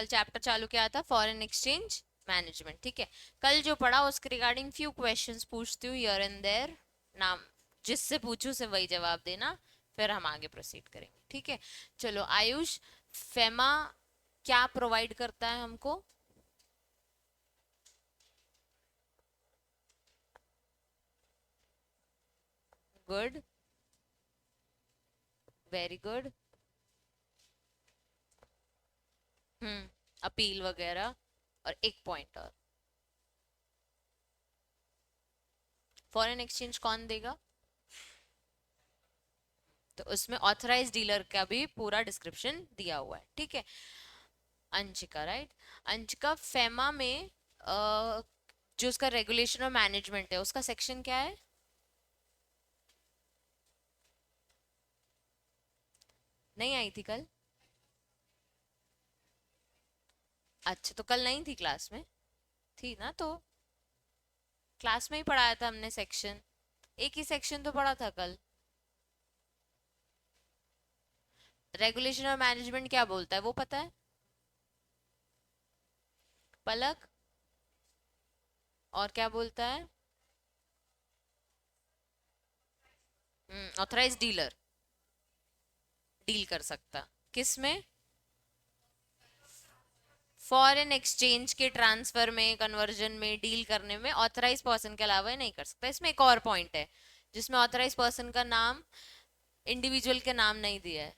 कल चैप्टर चालू किया था फॉरेन एक्सचेंज मैनेजमेंट, ठीक है। कल जो पढ़ा उसके रिगार्डिंग फ्यू क्वेश्चंस पूछती हूँ हियर एंड देयर, नाम जिससे पूछूं से वही जवाब देना, फिर हम आगे प्रोसीड करेंगे, ठीक है। चलो आयुष, फेमा क्या प्रोवाइड करता है हमको? Good, very good. अपील वगैरह, और एक पॉइंट और, फॉरेन एक्सचेंज कौन देगा? तो उसमें ऑथराइज डीलर का भी पूरा डिस्क्रिप्शन दिया हुआ है, ठीक है। अंशिका, राइट। अंशिका, फेमा में जो उसका रेगुलेशन और मैनेजमेंट है उसका सेक्शन क्या है? नहीं आई थी कल? अच्छा, तो कल नहीं थी क्लास में? थी ना, तो क्लास में ही पढ़ाया था हमने सेक्शन, एक ही सेक्शन तो पढ़ा था कल। रेगुलेशन और मैनेजमेंट क्या बोलता है वो पता है? पलक, और क्या बोलता है? ऑथराइज डीलर डील कर सकता किस में? फॉरेन एक्सचेंज के ट्रांसफर में, कन्वर्जन में, डील करने में ऑथराइज पर्सन के अलावा नहीं कर सकता। इसमें एक और पॉइंट है जिसमें ऑथराइज पर्सन का नाम, इंडिविजुअल के नाम नहीं दिया है।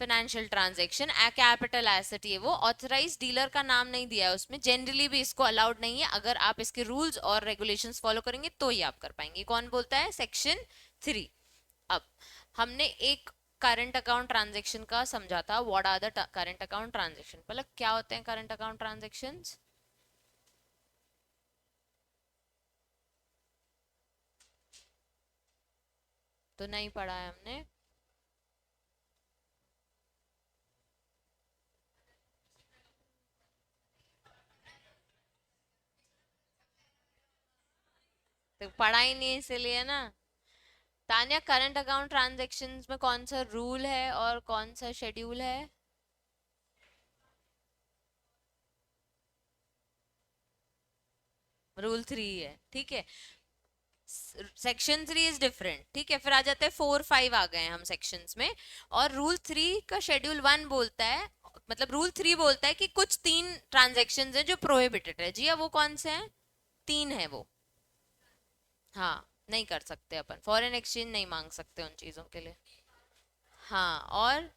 फाइनेंशियल ट्रांजैक्शन, कैपिटल एसेट, ये वो ऑथराइज डीलर का नाम नहीं दिया है उसमें। जनरली भी इसको अलाउड नहीं है, अगर आप इसके रूल्स और रेगुलेशंस फॉलो करेंगे तो ही आप कर पाएंगे। कौन बोलता है? सेक्शन 3। अब हमने एक करंट अकाउंट ट्रांजैक्शन का समझा था, what are the current account transaction. मतलब क्या होते हैं करंट अकाउंट ट्रांजैक्शंस? तो नहीं पढ़ा है हमने। तो पढ़ा ही नहीं इसीलिए ना। तान्या, करंट अकाउंट ट्रांजैक्शंस में कौन सा रूल है और कौन सा शेड्यूल है? रूल 3 है, ठीक है। सेक्शन 3 इज डिफरेंट, ठीक है। फिर आ जाते हैं 4, 5 आ गए हैं हम सेक्शंस में। और रूल 3 का शेड्यूल 1 बोलता है, मतलब रूल 3 बोलता है कि कुछ 3 ट्रांजेक्शन है जो प्रोहिबिटेड है। जी हाँ, वो कौन से हैं? 3 है वो। हाँ, नहीं कर सकते अपन, फॉरेन एक्सचेंज नहीं मांग सकते उन चीजों के लिए। हाँ, और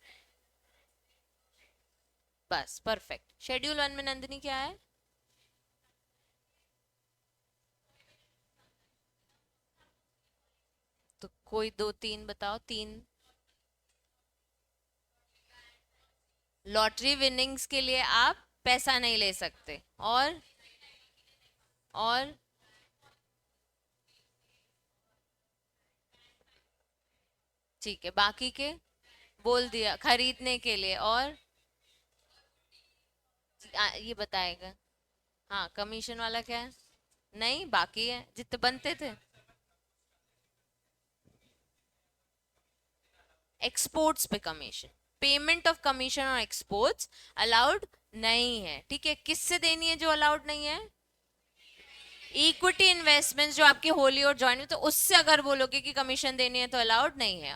बस परफेक्ट। शेड्यूल 1 में नंदिनी क्या है? तो कोई 2, 3 बताओ, 3। लॉटरी विनिंग्स के लिए आप पैसा नहीं ले सकते, और ठीक है, बाकी के बोल दिया खरीदने के लिए, और ये बताएगा। हाँ, कमीशन वाला क्या है? नहीं, बाकी है जितने बनते थे। एक्सपोर्ट्स पे कमीशन, पेमेंट ऑफ कमीशन और एक्सपोर्ट्स अलाउड नहीं है, ठीक है। किससे देनी है जो अलाउड नहीं है? इक्विटी इन्वेस्टमेंट्स जो आपकी होली और जॉइंट, तो उससे अगर बोलोगे कि कमीशन देनी है तो अलाउड नहीं है।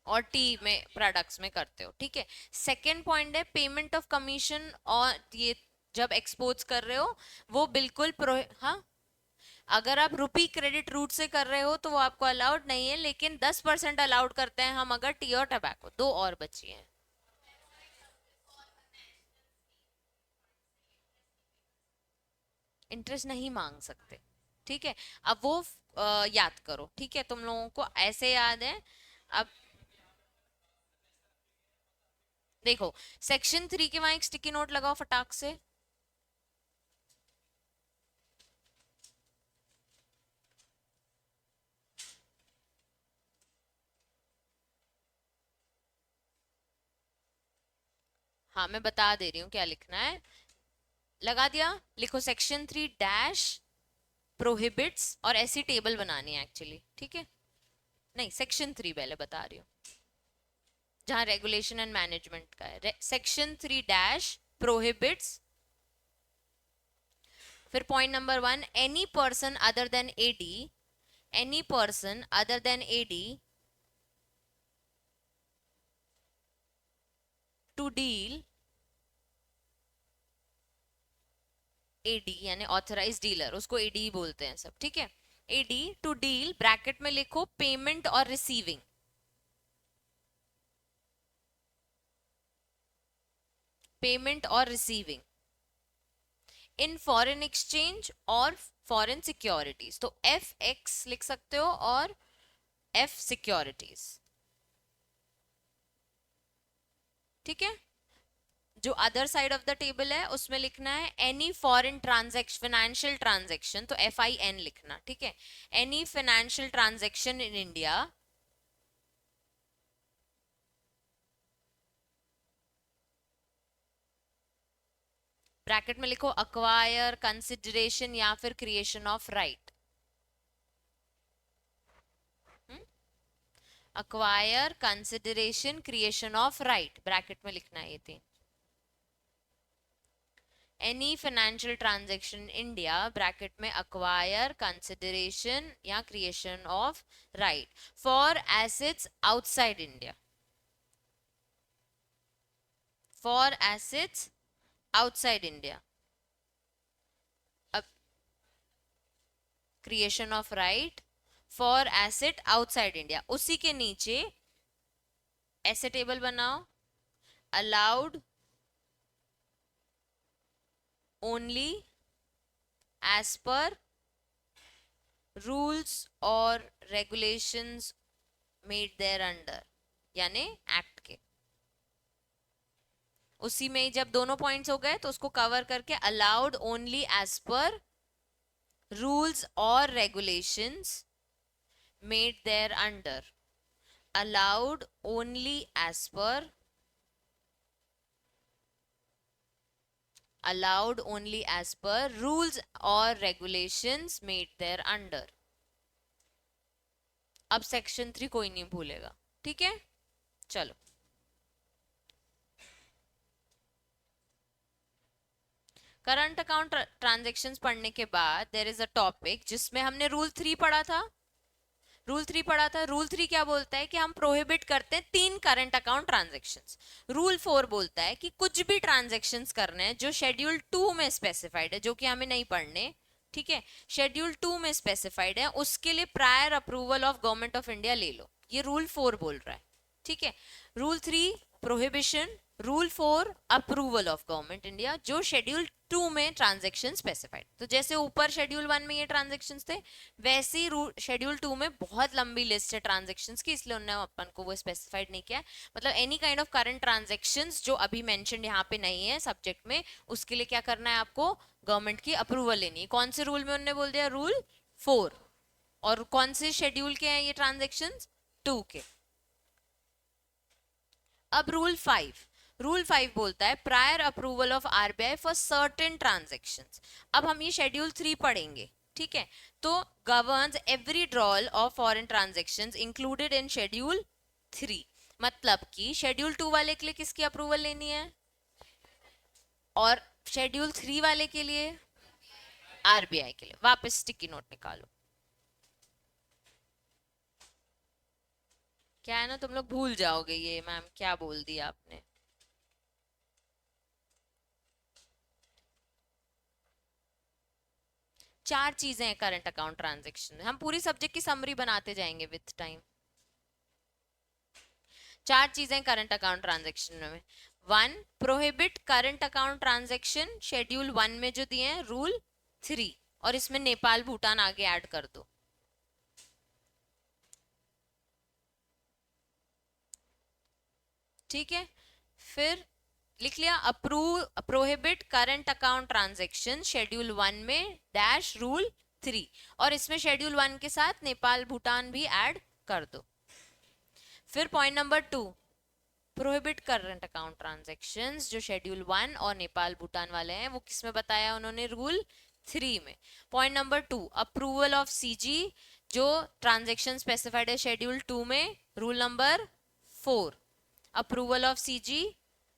और टी में प्रोडक्ट्स में करते हो, ठीक है। सेकेंड पॉइंट है पेमेंट ऑफ कमीशन, और ये जब एक्सपोर्ट्स कर रहे हो वो बिल्कुल प्रो, हाँ, अगर आप रुपी क्रेडिट रूट से कर रहे हो तो वो आपको अलाउड नहीं है, लेकिन 10% अलाउड करते हैं हम अगर टी और टबैको। दो और बची हैं। इंटरेस्ट नहीं मांग सकते, ठीक है। अब वो याद करो, ठीक है, तुम लोगों को ऐसे याद है। अब देखो, सेक्शन 3 के वहां एक स्टिकी नोट लगाओ फटाक से। हाँ, मैं बता दे रही हूँ क्या लिखना है। लगा दिया? लिखो सेक्शन 3 प्रोहिबिट्स, और ऐसी टेबल बनानी है एक्चुअली, ठीक है। नहीं, सेक्शन 3 पहले बता रही हूँ। जहां रेगुलेशन एंड मैनेजमेंट का है। Section 3 dash prohibits. फिर point number 1, any person other than AD, any person other than AD to deal, AD यानी ऑथराइज डीलर, उसको एडी बोलते हैं सब, ठीक है। एडी टू डील, ब्रैकेट में लिखो पेमेंट और रिसीविंग, पेमेंट और रिसीविंग इन फॉरेन एक्सचेंज और फॉरेन सिक्योरिटीज। तो एफ एक्स लिख सकते हो और एफ सिक्योरिटीज, ठीक है। जो other side of the table है उसमें लिखना है any foreign transaction, financial transaction, तो FIN लिखना, ठीक है। Any financial transaction in India bracket में लिखो अक्वायर, कंसिडरेशन या फिर creation of right. Acquire, consideration, creation of right, bracket में लिखना है ये तीन। Any financial transaction India bracket में अक्वायर, कंसिडरेशन या creation of right for assets outside India, for assets outside India. अब creation of right for asset outside India, उसी के नीचे ऐसे टेबल बनाओ, allowed only as per rules और regulations made thereunder, यानी एक्ट के। उसी में ही जब दोनों पॉइंट्स हो गए तो उसको कवर करके allowed only as per rules और regulations made thereunder, allowed only as per, allowed only as per rules or regulations made there under। अब सेक्शन 3 कोई नहीं भूलेगा, ठीक है। चलो करंट अकाउंट ट्रांजैक्शंस पढ़ने के बाद देयर इज अ टॉपिक जिसमें हमने रूल 3 पढ़ा था। रूल 3 पढ़ा था। रूल 3 क्या बोलता है कि हम प्रोहिबिट करते हैं 3 करंट अकाउंट ट्रांजैक्शंस। रूल 4 बोलता है कि कुछ भी ट्रांजैक्शंस करने हैं जो शेड्यूल 2 में स्पेसिफाइड है, जो कि हमें नहीं पढ़ने, ठीक है। शेड्यूल 2 में स्पेसिफाइड है, उसके लिए prior approval of government of India ले लो, ये रूल 4 बोल रहा है, ठीक है। Rule 3 prohibition, rule 4 approval of government India, जो शेड्यूल 2 में ट्रांजैक्शन स्पेसिफाइड। तो जैसे ऊपर शेड्यूल 1 में ये ट्रांजैक्शंस थे, वैसे ही शेड्यूल 2 में बहुत लंबी लिस्ट है ट्रांजैक्शंस की, इसलिए उन्होंने अपन को वो स्पेसिफाइड नहीं किया। मतलब any kind of current transactions जो अभी मेंशन्ड यहाँ पे नहीं है सब्जेक्ट में, उसके लिए क्या करना है आपको, गवर्नमेंट की अप्रूवल लेनी है। कौन से रूल में उन्होंने बोल दिया, रूल 4। और कौन से शेड्यूल के हैं ये ट्रांजैक्शंस, 2 के। अब रूल 5, रूल 5 बोलता है prior approval of RBI for certain transactions. अब हम ये शेड्यूल 3 पढ़ेंगे, ठीक है। तो governs every drawal of foreign transactions included in schedule 3। मतलब कि शेड्यूल 2 वाले के लिए किसकी अप्रूवल लेनी है, और शेड्यूल 3 वाले के लिए आरबीआई के लिए। वापस स्टिकी नोट निकालो। क्या है ना, तुम लोग भूल जाओगे ये मैम क्या बोल दिया आपने। चार चीजें हैं करंट अकाउंट ट्रांजैक्शन में, हम पूरी सब्जेक्ट की समरी बनाते जाएंगे विद टाइम। चार चीजें करंट अकाउंट ट्रांजैक्शन में। 1 prohibit current account transaction, schedule 1 में जो दिए हैं रूल 3, और इसमें नेपाल भूटान आगे ऐड कर दो। ठीक है, फिर लिख लिया approve prohibit current account transaction schedule 1 में डैश रूल 3, और इसमें शेड्यूल 1 के साथ नेपाल भूटान भी ऐड कर दो। फिर point number 2 prohibit current account transactions जो शेड्यूल 1 और नेपाल भूटान वाले हैं, वो किस में बताया उन्होंने, रूल 3 में। Point number 2 approval of CG, जो ट्रांजैक्शन स्पेसिफाइड है शेड्यूल 2 में, rule number 4। approval of CG,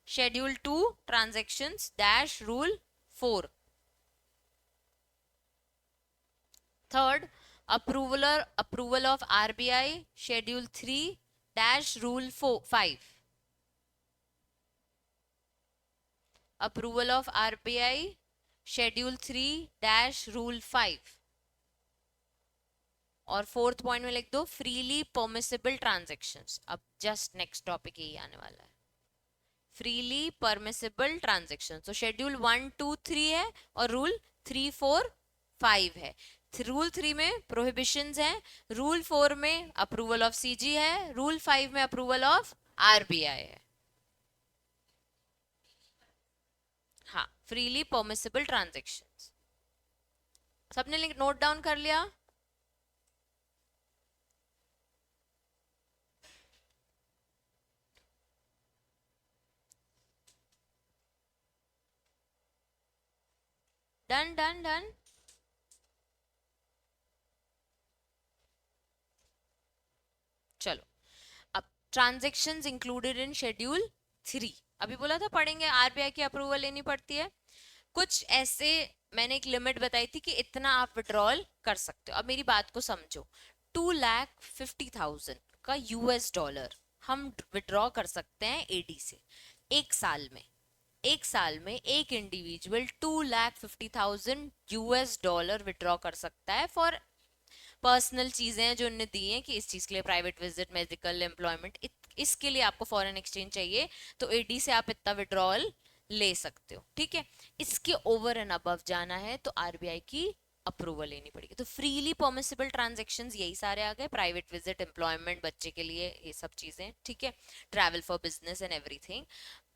schedule 2 transactions dash rule 4. Third, approval of RBI schedule 3 dash rule 5. Approval of RBI schedule 3 dash rule 5. और fourth point में लिख दो freely permissible transactions. अब just next topic यही आने वाला है, फ्रीली परमिसिबल ट्रांजेक्शन. तो शेड्यूल 1 2 3 है और रूल 3 4 5 है. रूल 3 में प्रोहिबिशंस हैं, रूल 4 में अप्रूवल ऑफ सीजी है, रूल 5 में अप्रूवल ऑफ आरबीआई है. हाँ, फ्रीली परमिसिबल ट्रांजेक्शन्स. सबने नोट डाउन कर लिया? Done done done. चलो, अब ट्रांजैक्शंस इंक्लूडेड इन शेड्यूल 3. अभी बोला था पढ़ेंगे, आरबीआई की अप्रूवल लेनी पड़ती है. कुछ ऐसे मैंने एक लिमिट बताई थी कि इतना आप विड्रॉल कर सकते हो. अब मेरी बात को समझो, 2,50,000 का यूएस डॉलर हम विड्रॉ कर सकते हैं एडी से एक साल में. एक साल में एक इंडिविजुअल 2,50,000 यूएस डॉलर विड्रॉ कर सकता है फॉर पर्सनल चीजें हैं जो उन्होंने दी हैं कि इस चीज के लिए, प्राइवेट विजिट, मेडिकल, एम्प्लॉयमेंट, इसके लिए आपको फॉरेन एक्सचेंज चाहिए तो एडी से आप इतना विड्रॉल ले सकते हो. ठीक है, इसके ओवर एंड अबव जाना है तो आरबीआई की अप्रूवल लेनी पड़ेगी. तो फ्रीली परमिसिबल ट्रांजैक्शंस यही सारे आ गए, प्राइवेट विजिट, एम्प्लॉयमेंट, बच्चे के लिए, ये सब चीजें. ठीक है, travel for business and everything.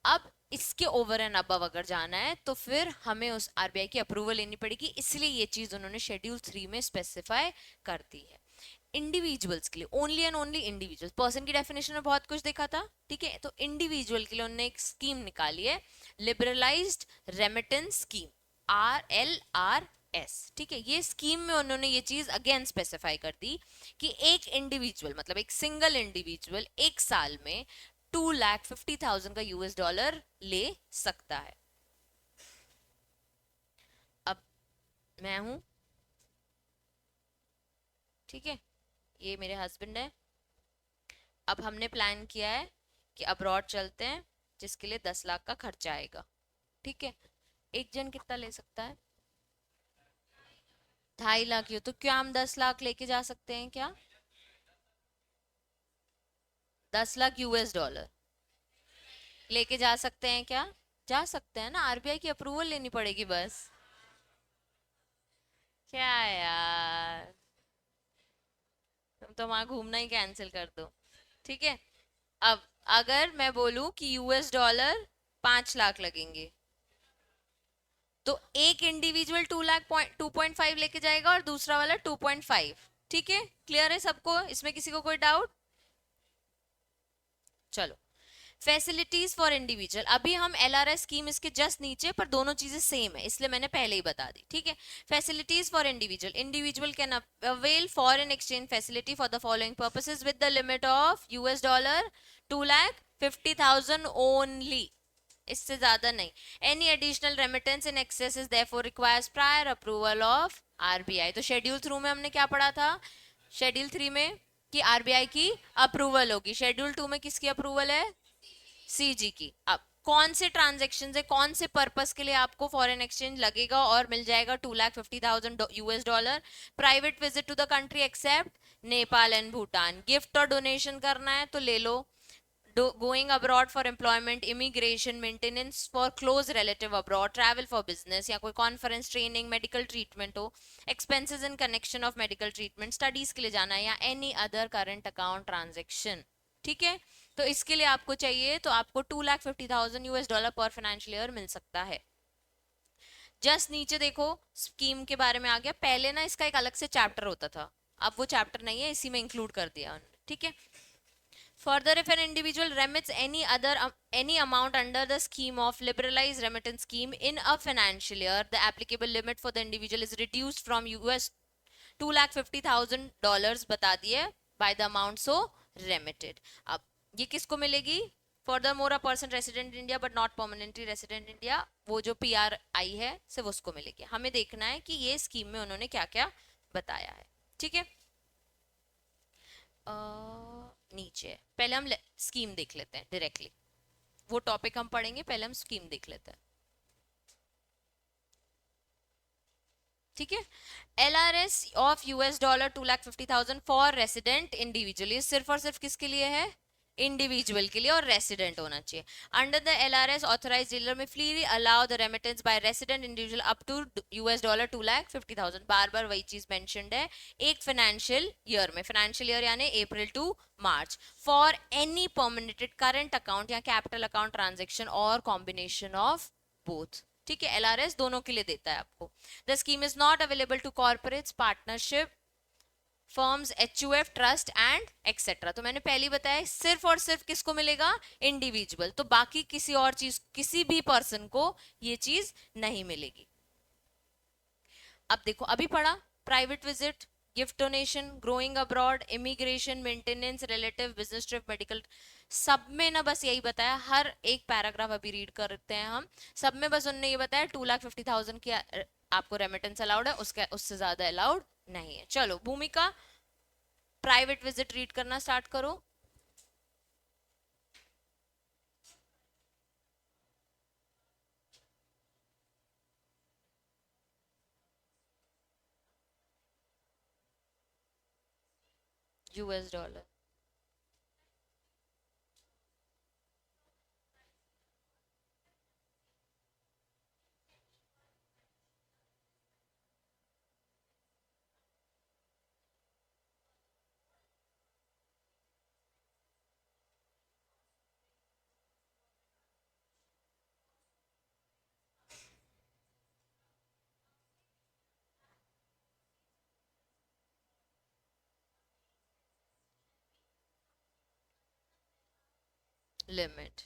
अब इसके ओवर एंड अबव अगर जाना है तो फिर हमें उस आरबीआई की अप्रूवल लेनी पड़ेगी. इसलिए ये चीज उन्होंने शेड्यूल 3 में स्पेसिफाई कर दी है. इंडिविजुअल्स के लिए, only and only individuals, person की डेफिनेशन में बहुत कुछ देखा था. ठीक है, तो इंडिविजुअल के लिए उन्होंने एक स्कीम निकाली है, लिबरलाइज्ड रेमिटेंस स्कीम, RLRS. ठीक है, ये स्कीम में उन्होंने ये चीज अगेन स्पेसिफाई कर दी कि एक इंडिविजुअल, मतलब एक सिंगल इंडिविजुअल एक साल में 2,50,000 का यूएस डॉलर ले सकता है. अब मैं हूं, ठीक है, ये मेरे हस्बैंड है. अब हमने प्लान किया है कि अब्रॉड चलते हैं जिसके लिए 10 लाख का खर्चा आएगा. ठीक है, एक जन कितना ले सकता है? 2.5 लाख. तो क्या हम 10 लाख लेके जा सकते हैं क्या? 10 लाख यूएस डॉलर लेके जा सकते हैं क्या? जा सकते हैं ना, आरबीआई की अप्रूवल लेनी पड़ेगी बस. क्या यार, तुम तो वहां घूमना ही कैंसिल कर दो. ठीक है, अब अगर मैं बोलूं कि यूएस डॉलर 5 लाख लगेंगे तो एक इंडिविजुअल 2.5 लेके जाएगा और दूसरा वाला 2.5. ठीक है, क्लियर है सबको? इसमें किसी को कोई डाउट? चलो, फैसिलिटीज फॉर इंडिविजुअल. अभी हम एलआरएस स्कीम इसके जस्ट नीचे, पर दोनों चीजें सेम है इसलिए मैंने पहले ही बता दी. ठीक है, facilities for individual. Individual can avail foreign exchange facility for the following purposes with the limit of US dollar 2,50,000 only, इससे ज्यादा नहीं. Any additional remittance in excess is therefore requires prior approval of RBI. तो schedule 3 में हमने क्या पढ़ा था? Schedule 3 में कि आरबीआई की अप्रूवल होगी, शेड्यूल 2 में किसकी अप्रूवल है? सीजी की. अब कौन से ट्रांजेक्शन है, कौन से पर्पस के लिए आपको फॉरेन एक्सचेंज लगेगा और मिल जाएगा 2,50,000 US dollar? Private visit to the country except Nepal and Bhutan. Gift और डोनेशन करना है तो ले लो. Going abroad for employment, immigration, maintenance for close relative abroad, travel for business या कोई कॉन्फ्रेंस, ट्रेनिंग, मेडिकल ट्रीटमेंट हो, expenses in connection of medical treatment, studies के लिए जाना है, या any other current account transaction. ठीक है, तो इसके लिए आपको चाहिए तो आपको 2,50,000 यूएस डॉलर पर फाइनेंशियल ईयर मिल सकता है. जस्ट नीचे देखो, स्कीम के बारे में आ गया. पहले ना इसका एक अलग से चैप्टर होता था, अब वो चैप्टर नहीं है, इसी में इंक्लूड कर दिया. ठीक है, further if an individual remits any amount under the scheme of liberalized remittance scheme in a financial year, the applicable limit for the individual is reduced from US $2,50,000 बता दिए by the amount so remitted. अब ये किसको मिलेगी? Furthermore a person resident India but not permanently resident India, वो जो PR आई है सिर्फ उसको मिलेगी। हमें देखना है कि ये स्कीम में उन्होंने क्या क्या बताया है। ठीक है, नीचे पहले हम स्कीम देख लेते हैं डायरेक्टली, वो टॉपिक हम पढ़ेंगे, पहले हम स्कीम देख लेते हैं। ठीक है, LRS of $2,50,000 for resident individual, सिर्फ और सिर्फ किसके लिए है? इंडिविजुअल के लिए, और रेसिडेंट होना चाहिए। Under the LRS authorise dealer में freely allow the remittance by resident individual up to $2,50,000। बार बार वही चीज मेंशन्ड है, एक फाइनेंशियल ईयर में, फाइनेंशियल ईयर यानी April to March, for any permitted current account या कैपिटल अकाउंट ट्रांजेक्शन और कॉम्बिनेशन ऑफ बोथ। ठीक है, LRS दोनों के लिए देता है आपको। The scheme is not available to corporates, partnership firms, HUF, trust and etcetera. तो मैंने पहले बताया सिर्फ और सिर्फ किसको मिलेगा? इंडिविजुअल, तो बाकी किसी और चीज, किसी भी पर्सन को ये चीज नहीं मिलेगी। अब देखो, अभी पढ़ा private visit, gift donation, growing abroad, immigration, maintenance, relative, business trip, medical, सब में ना बस यही बताया। हर एक पैराग्राफ अभी रीड करते हैं हम, सब में बस उन्होंने ये बताया 2,50,000 की आपको रेमिटेंस अलाउड है, उसके उससे ज्यादा अलाउड नहीं है। चलो भूमिका, प्राइवेट विजिट रीड करना स्टार्ट करो। $, लिमिट।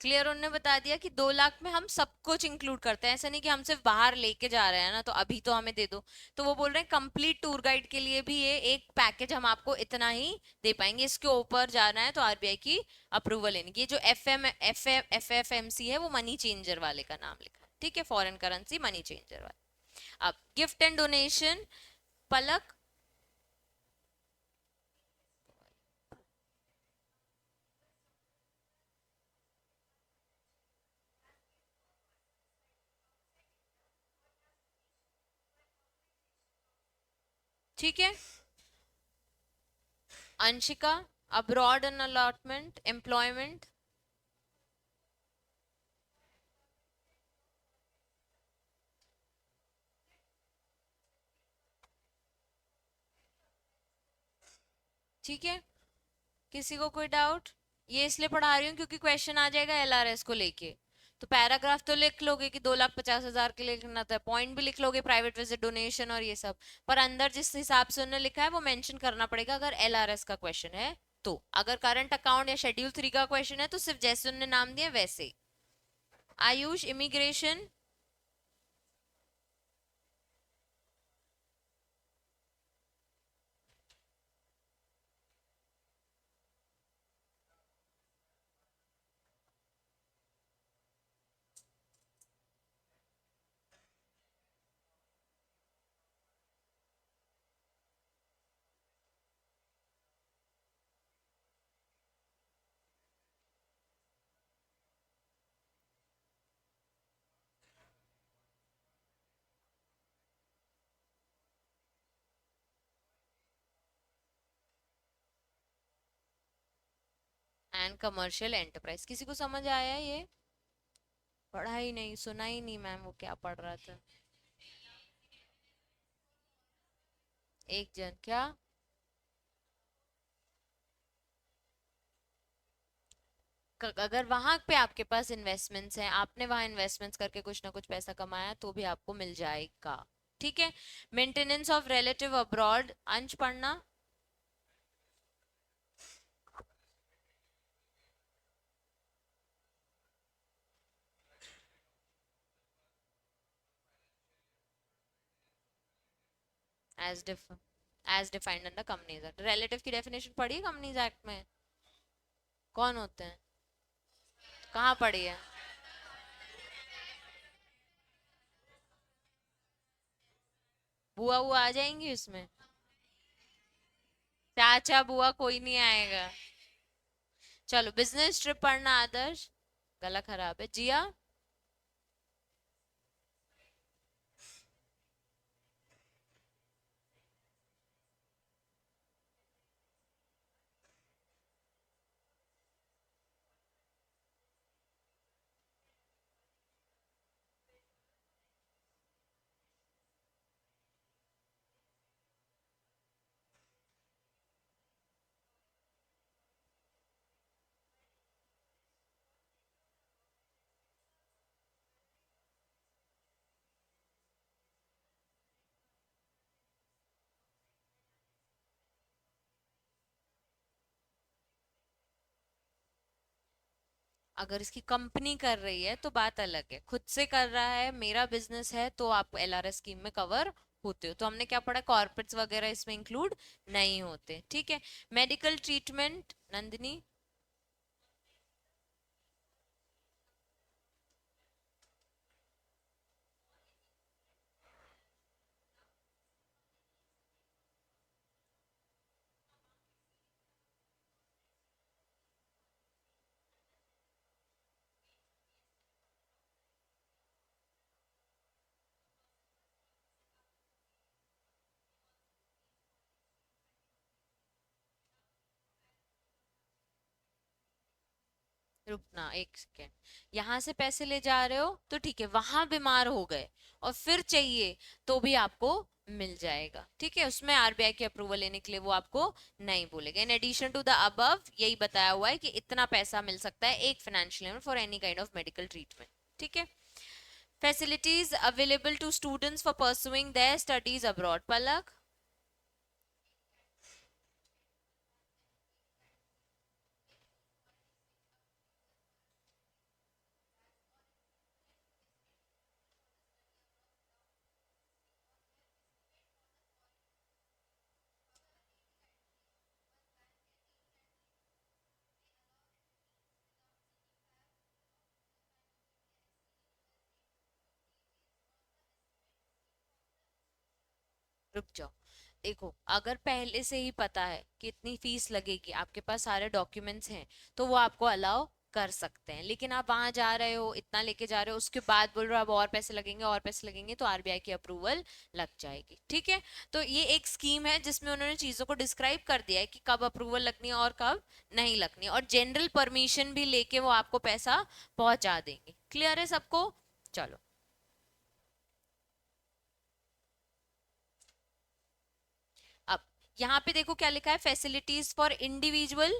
क्लियर, उन्होंने बता दिया कि 2 लाख में हम सब कुछ इंक्लूड करते हैं, ऐसा नहीं कि हम सिर्फ बाहर लेके जा रहे हैं ना तो अभी तो हमें दे दो। तो वो बोल रहे हैं कंप्लीट टूर गाइड के लिए भी ये एक पैकेज हम आपको इतना ही दे पाएंगे, इसके ऊपर जाना है तो RBI की अप्रूवल लेनी। ये जो FFMC है वो मनी चेंजर वाले का नाम लिखा है, ठीक है, फॉरेन करेंसी मनी चेंजर वाले। अब गिफ्ट एंड डोनेशन, पलक। ठीक है, Anshika, abroad an allotment, employment. ठीक है, किसी को कोई डाउट? ये इसलिए पढ़ा रही हूँ क्योंकि क्वेश्चन आ जाएगा LRS को लेके। तो पैराग्राफ तो लिख लोगे कि 2,50,000 के लिए लिखना था, पॉइंट भी लिख लोगे, प्राइवेट विजिट, डोनेशन और ये सब, पर अंदर जिस हिसाब से उन्होंने लिखा है वो मेंशन करना पड़ेगा अगर LRS का क्वेश्चन है तो। अगर करंट अकाउंट या शेड्यूल 3 का क्वेश्चन है तो सिर्फ जैसे उन्होंने नाम दिया वैसे। Ayush, immigration. And commercial enterprise, किसी को समझ आया ये? पढ़ा ही नहीं, सुना ही नहीं मैम वो क्या पढ़ रहा था। एक जन क्या? अगर वहां पे आपके पास इन्वेस्टमेंट्स हैं, आपने वहां इन्वेस्टमेंट्स करके कुछ ना कुछ पैसा कमाया तो भी आपको मिल जाएगा। ठीक है, maintenance of relative abroad, Ansh पढ़ना। As as defined under companies act. Relative की डेफिनेशन पढ़ी है कंपनीज एक्ट में? कौन होते हैं? कहाँ पढ़ी है? बुआ बुआ आ जाएंगी उसमें? चाचा बुआ कोई नहीं आएगा। चलो बिजनेस ट्रिप पढ़ना आदर्श। गला खराब है जिया। अगर इसकी कंपनी कर रही है तो बात अलग है, खुद से कर रहा है, मेरा बिजनेस है, तो आप एलआरएस स्कीम में कवर होते हो। तो हमने क्या पढ़ा, कॉर्पोरेट्स वगैरह इसमें इंक्लूड नहीं होते, ठीक है। Medical treatment Nandini. रुकना एक सेकेंड। यहाँ से पैसे ले जा रहे हो तो ठीक है, वहां बीमार हो गए और फिर चाहिए तो भी आपको मिल जाएगा, ठीक है। उसमें आरबीआई की अप्रूवल लेने के लिए वो आपको नहीं बोलेगा। In addition to the above यही बताया हुआ है कि इतना पैसा मिल सकता है एक financial year for any kind of medical treatment, ठीक है। Facilities available to students for pursuing their studies abroad, Palak. रुक जाओ, देखो अगर पहले से ही पता है कि इतनी फीस लगेगी, आपके पास सारे डॉक्यूमेंट्स हैं, तो वो आपको अलाउ कर सकते हैं। लेकिन आप वहां जा रहे हो, इतना लेके जा रहे हो, उसके बाद बोल रहे हो अब और पैसे लगेंगे और पैसे लगेंगे, तो आरबीआई की अप्रूवल लग जाएगी, ठीक है। तो ये एक स्कीम है जिसमें उन्होंने चीजों को डिस्क्राइब कर दिया है कि कब अप्रूवल लगनी है और कब नहीं लगनी है, और जनरल परमिशन भी लेके वो आपको पैसा पहुंचा देंगे। क्लियर है सबको? चलो अब यहाँ पे देखो क्या लिखा है, फैसिलिटीज फॉर इंडिविजुअल,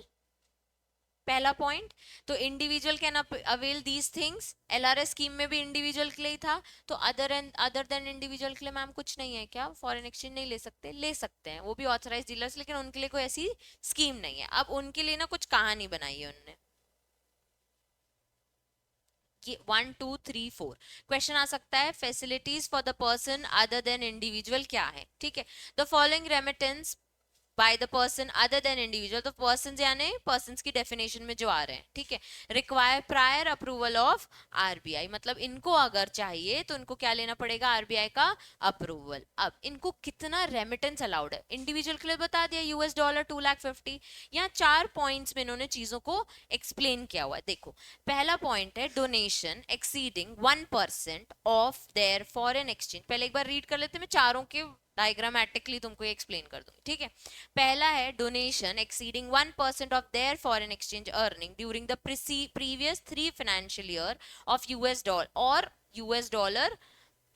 पहला पॉइंट। तो individual can avail these things, LRS scheme में भी इंडिविजुअल के लिए ही था, तो अदर देन इंडिविजुअल के लिए मैम कुछ नहीं है क्या? फॉरेन एक्सचेंज नहीं ले सकते? ले सकते हैं, वो भी ऑथराइज डीलर्स, लेकिन उनके लिए कोई ऐसी स्कीम नहीं है। अब उनके लिए ना कुछ कहानी बनाई है उनने कि 1 2 3 4 क्वेश्चन आ सकता है, facilities for the person other than individual क्या है, ठीक है। The following remittance by the person other than individual, तो पर्सन यानी पर्सन की डेफिनेशन में जो आ रहे हैं, ठीक है। Require prior approval of RBI, मतलब इनको अगर चाहिए तो इनको क्या लेना पड़ेगा? आरबीआई का अप्रूवल। अब इनको कितना रेमिटेंस अलाउड है, इंडिविजुअल के लिए बता दिया $2 2,50,000। यहाँ 4 पॉइंट्स में इन्होंने चीजों को एक्सप्लेन किया हुआ है, देखो। पहला पॉइंट है donation exceeding 1% of their foreign exchange. पहले एक बार रीड कर लेते हैं, मैं चारों के डायग्रामेटिकली तुमको एक्सप्लेन कर दूंगी, ठीक है। पहला है donation exceeding 1% of their foreign exchange earning during the previous 3 financial year of US dollar और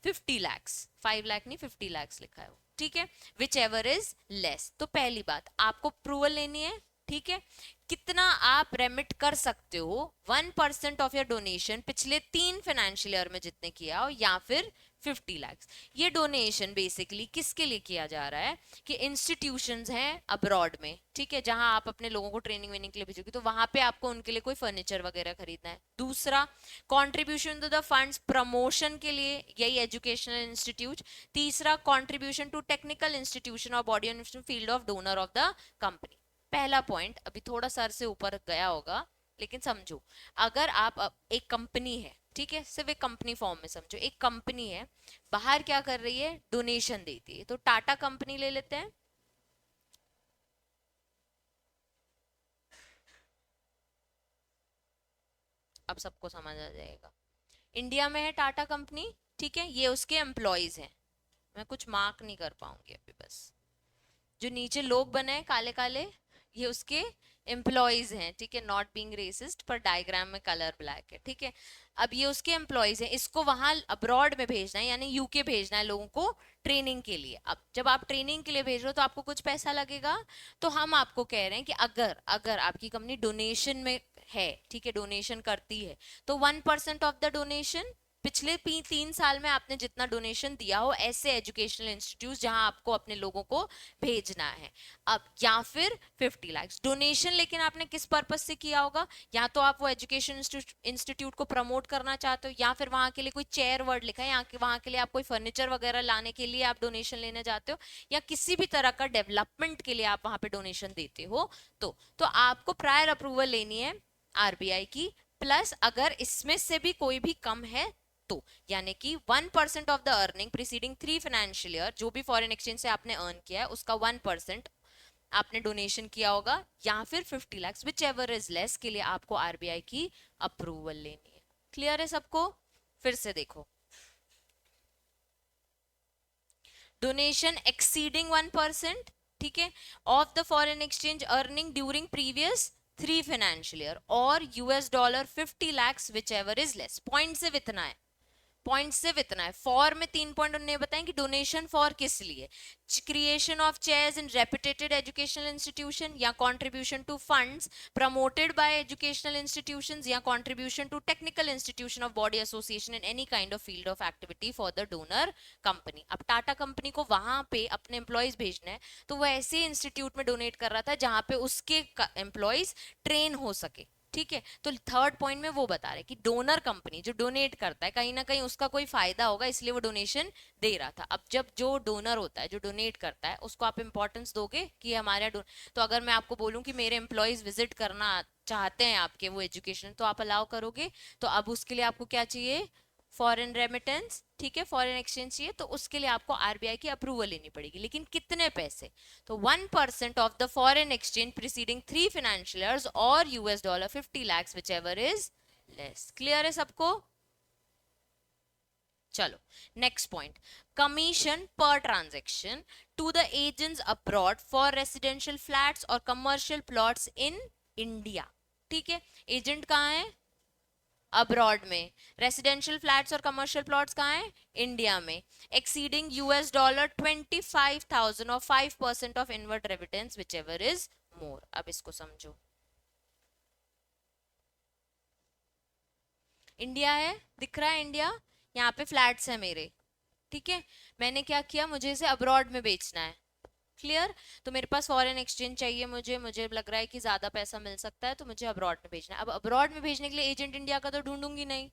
$50 5 लाख नहीं 50 lakhs लिखा है वो, ठीक है। Which ever is less. तो पहली बात आपको अप्रूवल लेनी है, ठीक है। कितना आप रेमिट कर सकते हो? 1% ऑफ योर डोनेशन पिछले 3 फाइनेंशियल ईयर में जितने किया हो, या फिर 50 lakhs। ये डोनेशन बेसिकली किसके लिए किया जा रहा है कि इंस्टीट्यूशंस हैं अब्रॉड में, ठीक है, जहां आप अपने लोगों को ट्रेनिंग वेनिंग के लिए भेजोगे तो वहां पे आपको उनके लिए कोई फर्नीचर वगैरह खरीदना है। दूसरा, contribution to the funds promotion के लिए, यही एजुकेशनल इंस्टीट्यूट। तीसरा, कंट्रीब्यूशन टू टेक्निकल इंस्टीट्यूशन और body field of donor of the company. पहला पॉइंट अभी थोड़ा सर से ऊपर गया होगा, लेकिन समझो, अगर आप एक कंपनी है, ठीक है, सिर्फ एक कंपनी फॉर्म में समझो, एक कंपनी है, बाहर क्या कर रही है, डोनेशन देती है। तो टाटा कंपनी ले लेते हैं, अब सबको समझ आ जाएगा। इंडिया में है टाटा कंपनी, ठीक है, ये उसके एम्प्लॉयज हैं। मैं कुछ मार्क नहीं कर पाऊंगी अभी, बस जो नीचे लोग बने हैं काले काले, ये उसके एम्प्लॉयज हैं, ठीक है, नॉट बीइंग रेसिस्ट, पर डायग्राम में कलर ब्लैक है, ठीक है। अब ये उसके एम्प्लॉयज हैं, इसको वहां अब्रॉड में भेजना है, यानी यूके भेजना है लोगों को ट्रेनिंग के लिए। अब जब आप ट्रेनिंग के लिए भेज रहे हो तो आपको कुछ पैसा लगेगा। तो हम आपको कह रहे हैं कि अगर अगर आपकी कंपनी डोनेशन में है, ठीक है, डोनेशन करती है, तो 1% ऑफ द डोनेशन, पिछले 3 साल में आपने जितना डोनेशन दिया हो ऐसे एजुकेशनल इंस्टीट्यूट जहां आपको अपने लोगों को भेजना है। अब या फिर 50 लाख डोनेशन, लेकिन आपने किस पर्पस से किया होगा, या तो आप वो एजुकेशन इंस्टीट्यूट को प्रमोट करना चाहते हो, या फिर वहां के लिए कोई चेयर वर्ड लिखा है, वहां के लिए आप कोई फर्नीचर वगैरह लाने के लिए आप डोनेशन लेने जाते हो, या किसी भी तरह का डेवलपमेंट के लिए आप वहां पे डोनेशन देते हो। तो आपको प्रायर अप्रूवल लेनी है आरबीआई की। प्लस अगर इसमें से भी कोई भी कम है तो, यानी कि 1% of the earning preceding 3 financial year, जो भी फॉरेन एक्सचेंज से आपने अर्न किया है उसका 1% आपने डोनेशन किया होगा, या फिर 50 lakh whichever is less के लिए आपको आरबीआई की अप्रूवल लेनी है। क्लियर है सबको? फिर से देखो, डोनेशन एक्सीडिंग 1%, ठीक है, of the foreign exchange earning during previous 3 financial year, और $50 50 lakhs whichever is less. Point सिर्फ इतना है, पॉइंट सिर्फ इतना है। फॉर में 3 पॉइंट उन्होंने बताएं कि डोनेशन फॉर किस लिए, creation of chairs in reputed educational institution, या contribution to funds promoted by educational institutions, या contribution to technical institution of body association in any kind of field of activity for the donor company. अब Tata company को वहां पे अपने employees भेजना है, तो वो ऐसे इंस्टीट्यूट में डोनेट कर रहा था जहां पे उसके एम्प्लॉयज ट्रेन हो सके, ठीक है। तो थर्ड पॉइंट में वो बता रहे कि डोनर कंपनी जो डोनेट करता है, कहीं ना कहीं उसका कोई फायदा होगा, इसलिए वो डोनेशन दे रहा था। अब जब जो डोनर होता है, जो डोनेट करता है, उसको आप इंपॉर्टेंस दोगे कि हमारा तो अगर मैं आपको बोलूं कि मेरे एम्प्लॉयज विजिट करना चाहते हैं आपके वो एजुकेशन, तो आप अलाउ करोगे? तो अब उसके लिए आपको क्या चाहिए, फॉरेन रेमिटेंस, ठीक है, फॉरेन एक्सचेंज चाहिए, तो उसके लिए आपको आरबीआई की अप्रूवल लेनी पड़ेगी। लेकिन कितने पैसे? तो 1% of the foreign exchange preceding 3 financial years और $50 50 lakhs whichever is less. Clear है सबको? चलो नेक्स्ट पॉइंट, कमीशन पर transaction to the agents abroad for residential flats और कमर्शियल प्लॉट्स इन इंडिया। ठीक है, एजेंट कहाँ है? अब्रॉड में। रेसिडेंशियल फ्लैट्स और कमर्शियल प्लॉट्स कहाँ हैं? इंडिया में। एक्सीडिंग $25,000 और 5% of inward remittance whichever is more. अब इसको समझो, इंडिया है, दिख रहा है इंडिया, यहाँ पे फ्लैट्स है मेरे, ठीक है, मैंने क्या किया, मुझे इसे अब्रॉड में बेचना है। क्लियर? तो मेरे पास फॉरेन एक्सचेंज चाहिए, मुझे लग रहा है कि ज्यादा पैसा मिल सकता है, तो मुझे अब्रॉड में भेजना है। अब अब्रॉड में भेजने के लिए एजेंट इंडिया का तो ढूंढूंगी नहीं,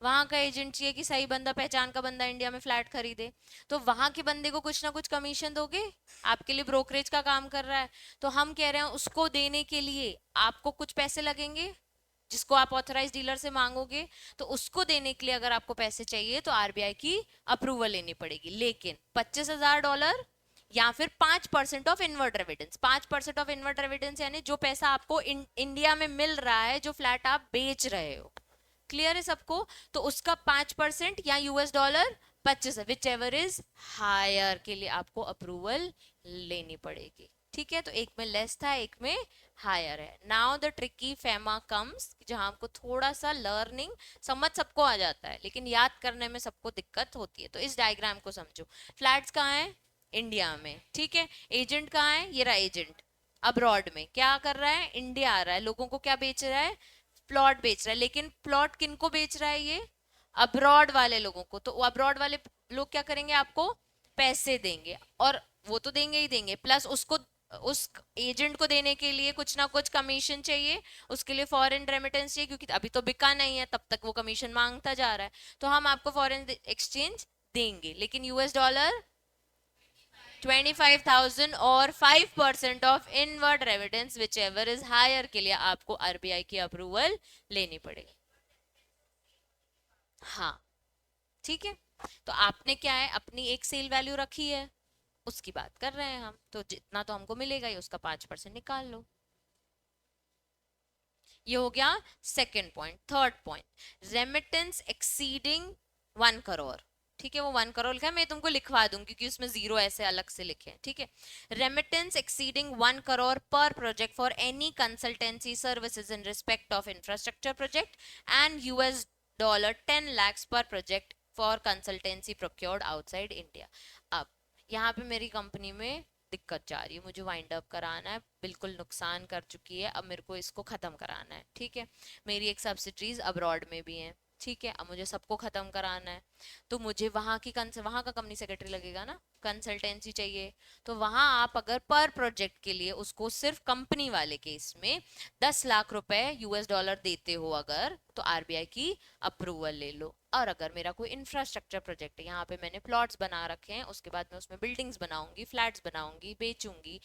वहां का एजेंट चाहिए कि सही बंदा, पहचान का बंदा इंडिया में फ्लैट खरीदे। तो वहां के बंदे को कुछ ना कुछ कमीशन दोगे, आपके लिए ब्रोकरेज का काम कर रहा है, तो हम कह रहे हैं उसको देने के लिए आपको कुछ पैसे लगेंगे, जिसको आप ऑथराइज डीलर से मांगोगे। तो उसको देने के लिए अगर आपको पैसे चाहिए तो आरबीआई की अप्रूवल लेनी पड़ेगी। लेकिन $25,000 या फिर 5% of inward remittance. 5% of inward remittance यानी जो पैसा आपको इंडिया में मिल रहा है, जो फ्लैट आप बेच रहे हो। क्लियर है सबको? तो उसका 5% या $25, विच एवर इज हायर के लिए आपको अप्रूवल लेनी पड़ेगी। ठीक है, तो एक में लेस था, एक में हायर है। Now the tricky FEMA comes, जहां हमको थोड़ा सा लर्निंग, समझ सबको आ जाता है लेकिन याद करने में सबको दिक्कत होती है। तो इस डायग्राम को समझो, फ्लैट्स कहाँ है? इंडिया में, ठीक है। एजेंट कहाँ है? ये रहा एजेंट, अब्रॉड में। क्या कर रहा है? इंडिया आ रहा है, लोगों को क्या बेच रहा है? प्लॉट बेच रहा है। लेकिन प्लॉट किनको बेच रहा है? ये अब्रॉड वाले लोगों को। तो अब्रॉड वाले लोग क्या करेंगे, आपको पैसे देंगे, और वो तो देंगे ही देंगे, प्लस उसको, उस एजेंट को देने के लिए कुछ ना कुछ कमीशन चाहिए, उसके लिए फॉरेन रेमिटेंस चाहिए, क्योंकि अभी तो बिका नहीं है, तब तक वो कमीशन मांगता जा रहा है। तो हम आपको फॉरेन एक्सचेंज देंगे, लेकिन यूएस डॉलर 25,000 और 5% of inward remittance whichever is higher के लिए आपको आरबीआई की अप्रूवल लेनी पड़ेगी। हाँ, ठीक है। तो आपने क्या है, अपनी एक सेल वैल्यू रखी है, उसकी बात कर रहे हैं हम, तो जितना तो हमको मिलेगा ही, उसका 5% निकाल लो। ये हो गया second point. Third point, remittance exceeding 1 crore. ठीक है, वो 1 करोड़ लिखा है, मैं तुमको लिखवा दूंगी क्योंकि उसमें जीरो ऐसे अलग से लिखे हैं। ठीक है, रेमिटेंस एक्सीडिंग 1 करोड़ पर project for any consultancy services in respect of infrastructure project and $10 lakhs पर project for consultancy procured outside India. अब यहाँ पे मेरी कंपनी में दिक्कत जा रही है, मुझे वाइंड अप कराना है, बिल्कुल नुकसान कर चुकी है, अब मेरे को इसको खत्म कराना है। ठीक है, मेरी एक सब्सिडरीज अब्रॉड में भी है। ठीक है, अब मुझे सबको खत्म कराना है, तो मुझे वहां का कंपनी सेक्रेटरी लगेगा ना, कंसल्टेंसी चाहिए। तो वहां आप अगर पर प्रोजेक्ट के लिए उसको सिर्फ कंपनी वाले केस में 10 लाख रुपए यूएस डॉलर देते हो अगर, तो आरबीआई की अप्रूवल ले लो। और अगर मेरा कोई इंफ्रास्ट्रक्चर प्रोजेक्ट है, यहाँ पे मैंने प्लॉट्स बना रखे हैं, उसके बाद मैं उसमें बिल्डिंग्स बनाऊंगी, फ्लैट्स बनाऊंगी, बेचूंगी,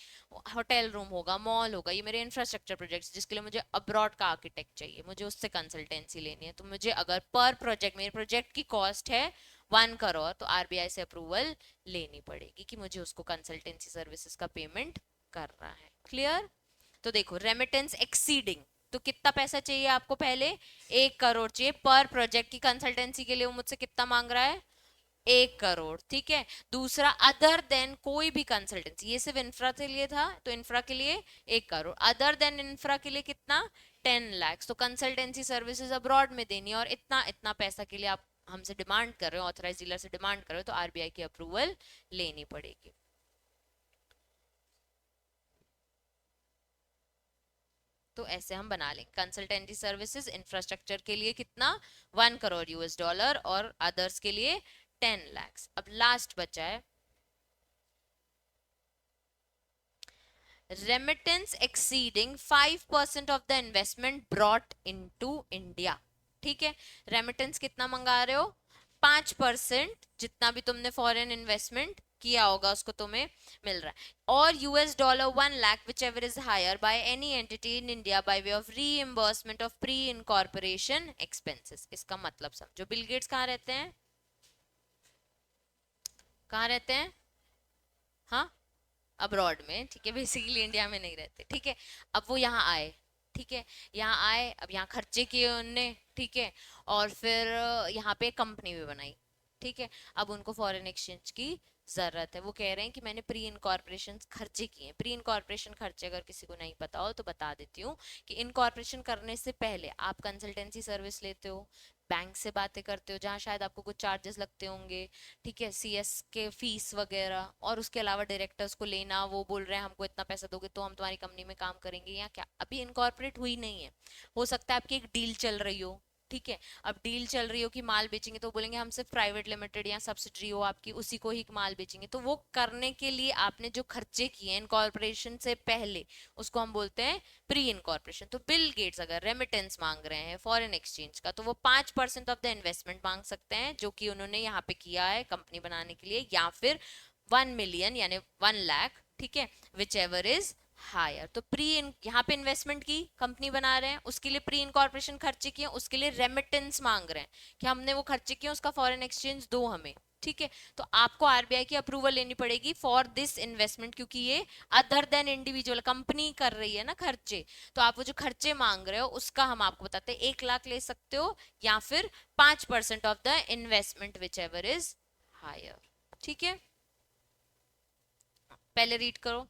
होटल रूम होगा, मॉल होगा, ये मेरे इंफ्रास्ट्रक्चर प्रोजेक्ट्स, जिसके लिए मुझे अब्रॉड का आर्किटेक्ट चाहिए, मुझे उससे कंसल्टेंसी लेनी है, तो मुझे अगर पर प्रोजेक्ट, मेरे प्रोजेक्ट की कॉस्ट है 1 करोड़, तो आरबीआई से अप्रूवल लेनी पड़ेगी कि मुझे उसको कंसल्टेंसी सर्विसेज का पेमेंट करना है। क्लियर? तो देखो, रेमिटेंस एक्सीडिंग, तो कितना पैसा चाहिए आपको, पहले 1 करोड़ चाहिए पर प्रोजेक्ट की कंसल्टेंसी के लिए, वो मुझसे कितना मांग रहा है, 1 करोड़। ठीक है, दूसरा अदर देन कोई भी कंसल्टेंसी, ये सिर्फ इंफ्रा के लिए था, तो इंफ्रा के लिए 1 करोड़, अदर देन इंफ्रा के लिए कितना, 10 lakhs। तो कंसल्टेंसी सर्विसेज अब्रॉड में देनी है, और इतना इतना पैसा के लिए आप हमसे डिमांड कर रहे हो, ऑथराइज डीलर से डिमांड कर रहे हो, तो आरबीआई की अप्रूवल लेनी पड़ेगी। तो ऐसे हम बना लेंगे, कंसल्टेंसी सर्विसेज इंफ्रास्ट्रक्चर के लिए कितना, 1 करोड़ यूएस डॉलर, और अदर्स के लिए 10 lakhs। अब लास्ट बचा है remittance exceeding 5% of the investment brought into India. ठीक है, रेमिटेंस कितना मंगा रहे हो, 5%, जितना भी तुमने फॉरेन इन्वेस्टमेंट किया होगा उसको तुम्हें मिल रहा है, और US dollar 1 lakh whichever is higher by any entity in India by way of reimbursement of pre incorporation expenses. इसका मतलब समझो, बिल गेट्स कहाँ रहते हैं, कहाँ रहते हैं, हाँ, अब्रॉड में। ठीक है, बेसिकली इंडिया में नहीं रहते। ठीक है, अब वो यहाँ आए, ठीक है, यहाँ आए, अब यहाँ खर्चे किए उनने, ठीक है, और फिर यहाँ पे कंपनी भी बनाई। ठीक है, अब उनको फॉरेन एक्सचेंज की जरूरत है, वो कह रहे हैं कि मैंने प्री इनकॉर्पोरेशन खर्चे किए हैं। प्री इनकॉर्पोरेशन खर्चे अगर किसी को नहीं पता हो तो बता देती हूँ, कि इनकॉर्पोरेशन करने से पहले आप कंसल्टेंसी सर्विस लेते हो, बैंक से बातें करते हो, जहाँ शायद आपको कुछ चार्जेस लगते होंगे, ठीक है, सीएस के फीस वगैरह, और उसके अलावा डायरेक्टर्स को लेना, वो बोल रहे हैं हमको इतना पैसा दोगे तो हम तुम्हारी कंपनी में काम करेंगे, या क्या, अभी इनकॉर्पोरेट हुई नहीं है, हो सकता है आपकी एक डील चल रही हो। ठीक है, अब डील चल रही हो कि माल बेचेंगे, तो बोलेंगे हम सिर्फ प्राइवेट लिमिटेड या सब्सिडरी हो आपकी, उसी को ही माल बेचेंगे, तो वो करने के लिए आपने जो खर्चे किए इनकॉर्पोरेशन से पहले, उसको हम बोलते हैं प्री इनकॉर्पोरेशन। तो बिल गेट्स अगर रेमिटेंस मांग रहे हैं फॉरेन एक्सचेंज का, तो वो 5% ऑफ द इन्वेस्टमेंट मांग सकते हैं, जो कि उन्होंने यहाँ पे किया है कंपनी बनाने के लिए, या फिर 1 मिलियन यानी 1 लाख। ठीक है, विच एवर इज हायर। तो प्री यहाँ पे इन्वेस्टमेंट की कंपनी बना रहे हैं, उसके लिए प्री इनकॉर्पोरेशन खर्चे किए, उसके लिए रेमिटेंस मांग रहे हैं कि हमने वो खर्चे किए, उसका फॉरेन एक्सचेंज दो हमें। ठीक है, तो आपको आरबीआई की अप्रूवल लेनी पड़ेगी फॉर दिस इन्वेस्टमेंट, क्योंकि ये अदर देन इंडिविजुअल कंपनी कर रही है ना खर्चे, तो आप वो जो खर्चे मांग रहे हो उसका हम आपको बताते हैं, 1 लाख ले सकते हो, या फिर 5% of the investment whichever is higher. ठीक है, पहले रीड करो।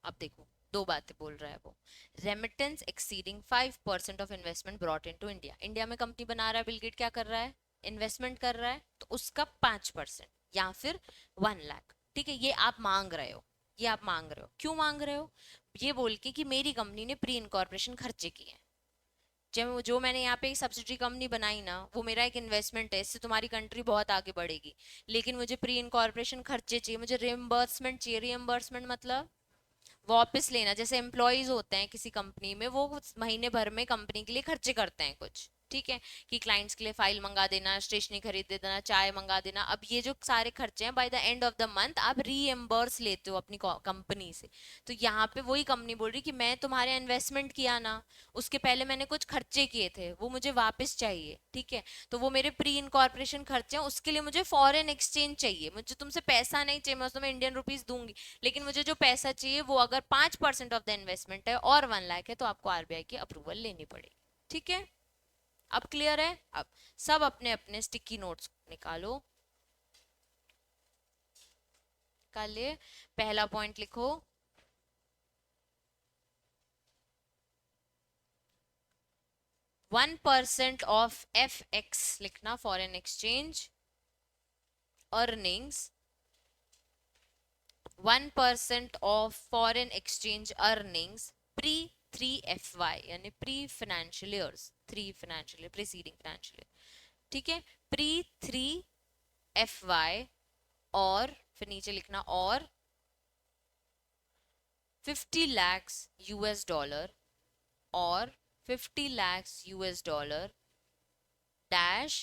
अब देखो, दो बातें बोल रहा है वो, remittance exceeding 5% of investment brought into India. India में कंपनी बना रहा है बिल गेट, क्या कर रहा है, इन्वेस्टमेंट कर रहा है तो उसका 5% या फिर 1 लाख, ठीक है, ये आप मांग रहे हो। ये आप मांग रहे हो, क्यों मांग रहे हो? ये बोल के कि मेरी कंपनी ने प्री इनकॉर्पोरेशन खर्चे किए हैं। जो मैंने यहाँ पे सब्सिडरी कंपनी बनाई ना, वो मेरा एक इन्वेस्टमेंट है, इससे तुम्हारी कंट्री बहुत आगे बढ़ेगी। लेकिन मुझे प्री इनकॉर्पोरेशन खर्चे चाहिए, मुझे रियम्बर्समेंट चाहिए। रियम्बर्समेंट मतलब वापस लेना। जैसे एम्प्लॉयज होते हैं किसी कंपनी में, वो महीने भर में कंपनी के लिए खर्चे करते हैं कुछ, ठीक है, कि क्लाइंट्स के लिए फाइल मंगा देना, स्टेशनरी खरीद देना, चाय मंगा देना। अब ये जो सारे खर्चे हैं, by the end of the month आप रीएम्बर्स लेते हो अपनी कंपनी से। तो यहाँ पे वही कंपनी बोल रही कि मैं तुम्हारे इन्वेस्टमेंट किया ना, उसके पहले मैंने कुछ खर्चे किए थे, वो मुझे वापस चाहिए, ठीक है। तो वो मेरे प्री इनकॉर्पोरेशन खर्चे हैं, उसके लिए मुझे फॉरेन एक्सचेंज चाहिए। मुझे तुमसे पैसा नहीं चाहिए, मैं तुम्हें इंडियन रुपीज दूंगी, लेकिन मुझे जो पैसा चाहिए वो अगर 5% ऑफ द इन्वेस्टमेंट है और 1 लाख है, तो आपको आरबीआई की अप्रूवल लेनी पड़ेगी, ठीक है। अब क्लियर है? अब सब अपने अपने स्टिकी नोट्स निकालो। निकालिए, पहला पॉइंट लिखो, 1% ऑफ एफ एक्स लिखना, foreign exchange earnings, 1% of foreign exchange earnings pre 3FY, यानी pre financial years, 3 financial year, preceding financial year, ठीक है, प्री 3FY। और फिर नीचे लिखना और 50 lakhs US डॉलर, और 50 lakhs US dollar dash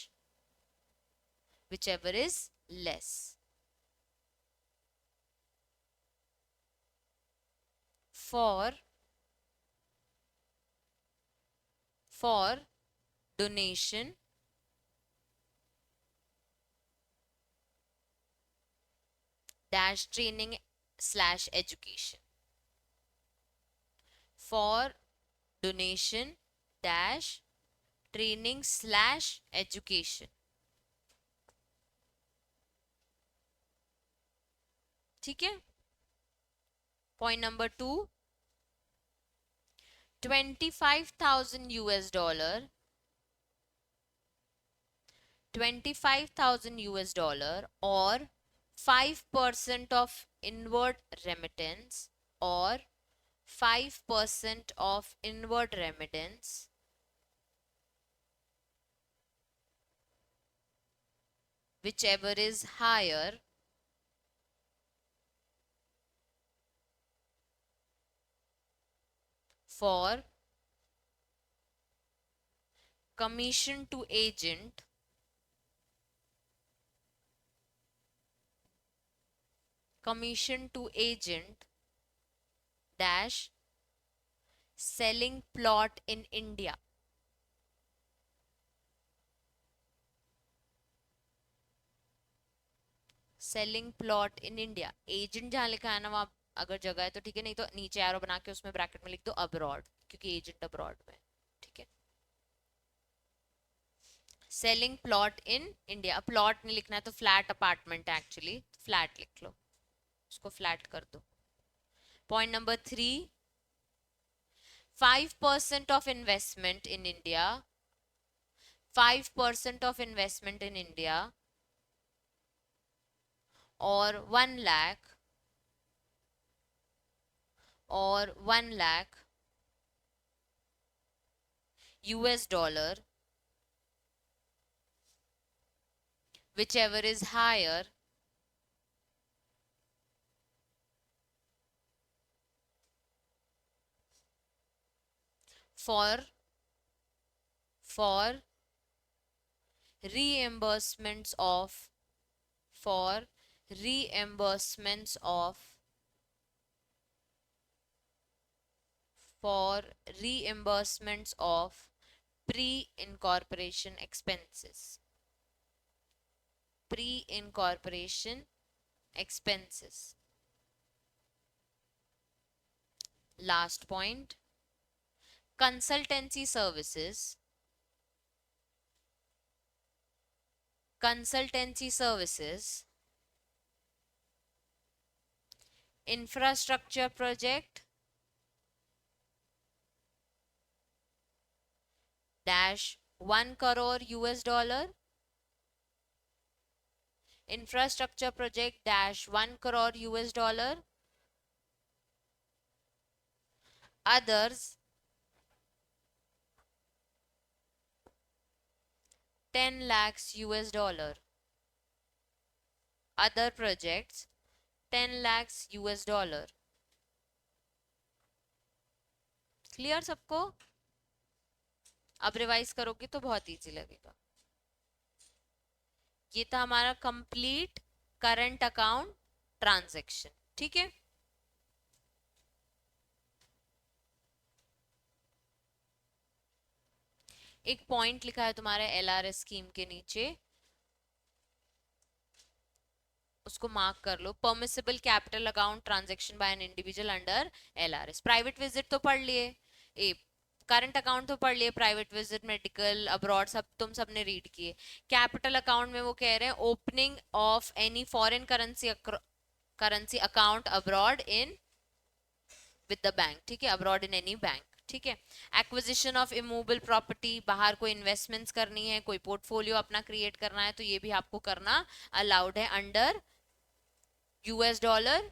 whichever is less for donation dash training slash education, for donation dash training slash education, ठीक है। Point number 2, 25,000 US dollar, 25,000 US dollar और 5% ऑफ इनवर्ड रेमिटेंस, और 5% of inward remittance whichever is higher for commission to agent, commission to agent dash selling plot in India, selling plot in India. Agent जहां लिखा है ना वहां अगर जगह है तो ठीक है, नहीं तो नीचे एरो बना के उसमें ब्रैकेट में लिख दो अब्रॉड, क्योंकि एजेंट अब्रॉड में, ठीक है। Selling plot in India, plot नहीं लिखना है तो फ्लैट अपार्टमेंट है एक्चुअली, फ्लैट लिख लो, उसको फ्लैट कर दो। Point number 3, 5% of investment in India, 5% of investment in India और 1 लाख, और 1 lakh US dollar whichever is higher for for reimbursements of, for reimbursements of, for reimbursements of pre-incorporation expenses, pre-incorporation expenses. Last point, consultancy services, consultancy services, infrastructure project dash 1 crore US dollar Infrastructure project dash 1 crore US dollar. Others 10 lakhs US dollar. Other projects 10 lakhs US dollar. Clear सबको? अब revise करोगे तो बहुत easy लगेगा. ये था हमारा complete current account transaction. ठीक है. एक पॉइंट लिखा है तुम्हारे एलआरएस स्कीम के नीचे, उसको मार्क कर लो. Permissible capital account transaction by an individual under LRS. Private visit तो पढ़ लिए, ए करंट अकाउंट तो पढ़ लिए, प्राइवेट विजिट, मेडिकल, अब्रॉड, सब तुम सबने रीड किए. कैपिटल अकाउंट में वो कह रहे हैं opening of any foreign currency account abroad in with the bank. ठीक है, अब्रॉड इन एनी बैंक. ठीक है. एक्विजिशन ऑफ इमूवेबल प्रॉपर्टी, बाहर कोई इन्वेस्टमेंट्स करनी है, कोई पोर्टफोलियो अपना क्रिएट करना है, तो ये भी आपको करना अलाउड है अंडर US डॉलर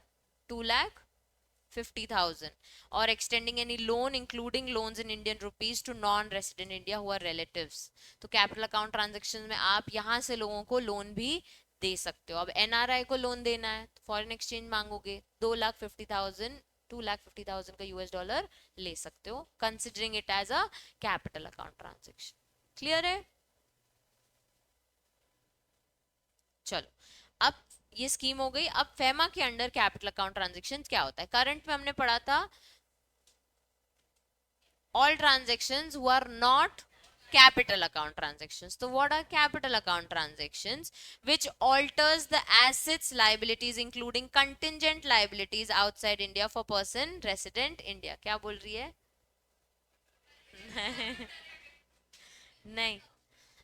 2,50,000. और extending any loan including loans in Indian rupees to non resident India who are relatives. तो कैपिटल अकाउंट ट्रांजैक्शन में आप यहां से लोगों को लोन भी दे सकते हो. अब एनआरआई को लोन देना है तो फॉरेन एक्सचेंज मांगोगे, 2,50,000 का US डॉलर ले सकते हो, considering it as a capital account transaction. Clear है? चलो, अब ये स्कीम हो गई. अब फेमा के अंडर कैपिटल अकाउंट ट्रांजैक्शन क्या होता है? करंट में हमने पढ़ा था all transactions who are not capital account transactions. So what are capital account transactions? Which alters the assets, liabilities including contingent liabilities outside India for person resident India. क्या बोल रही है? नहीं.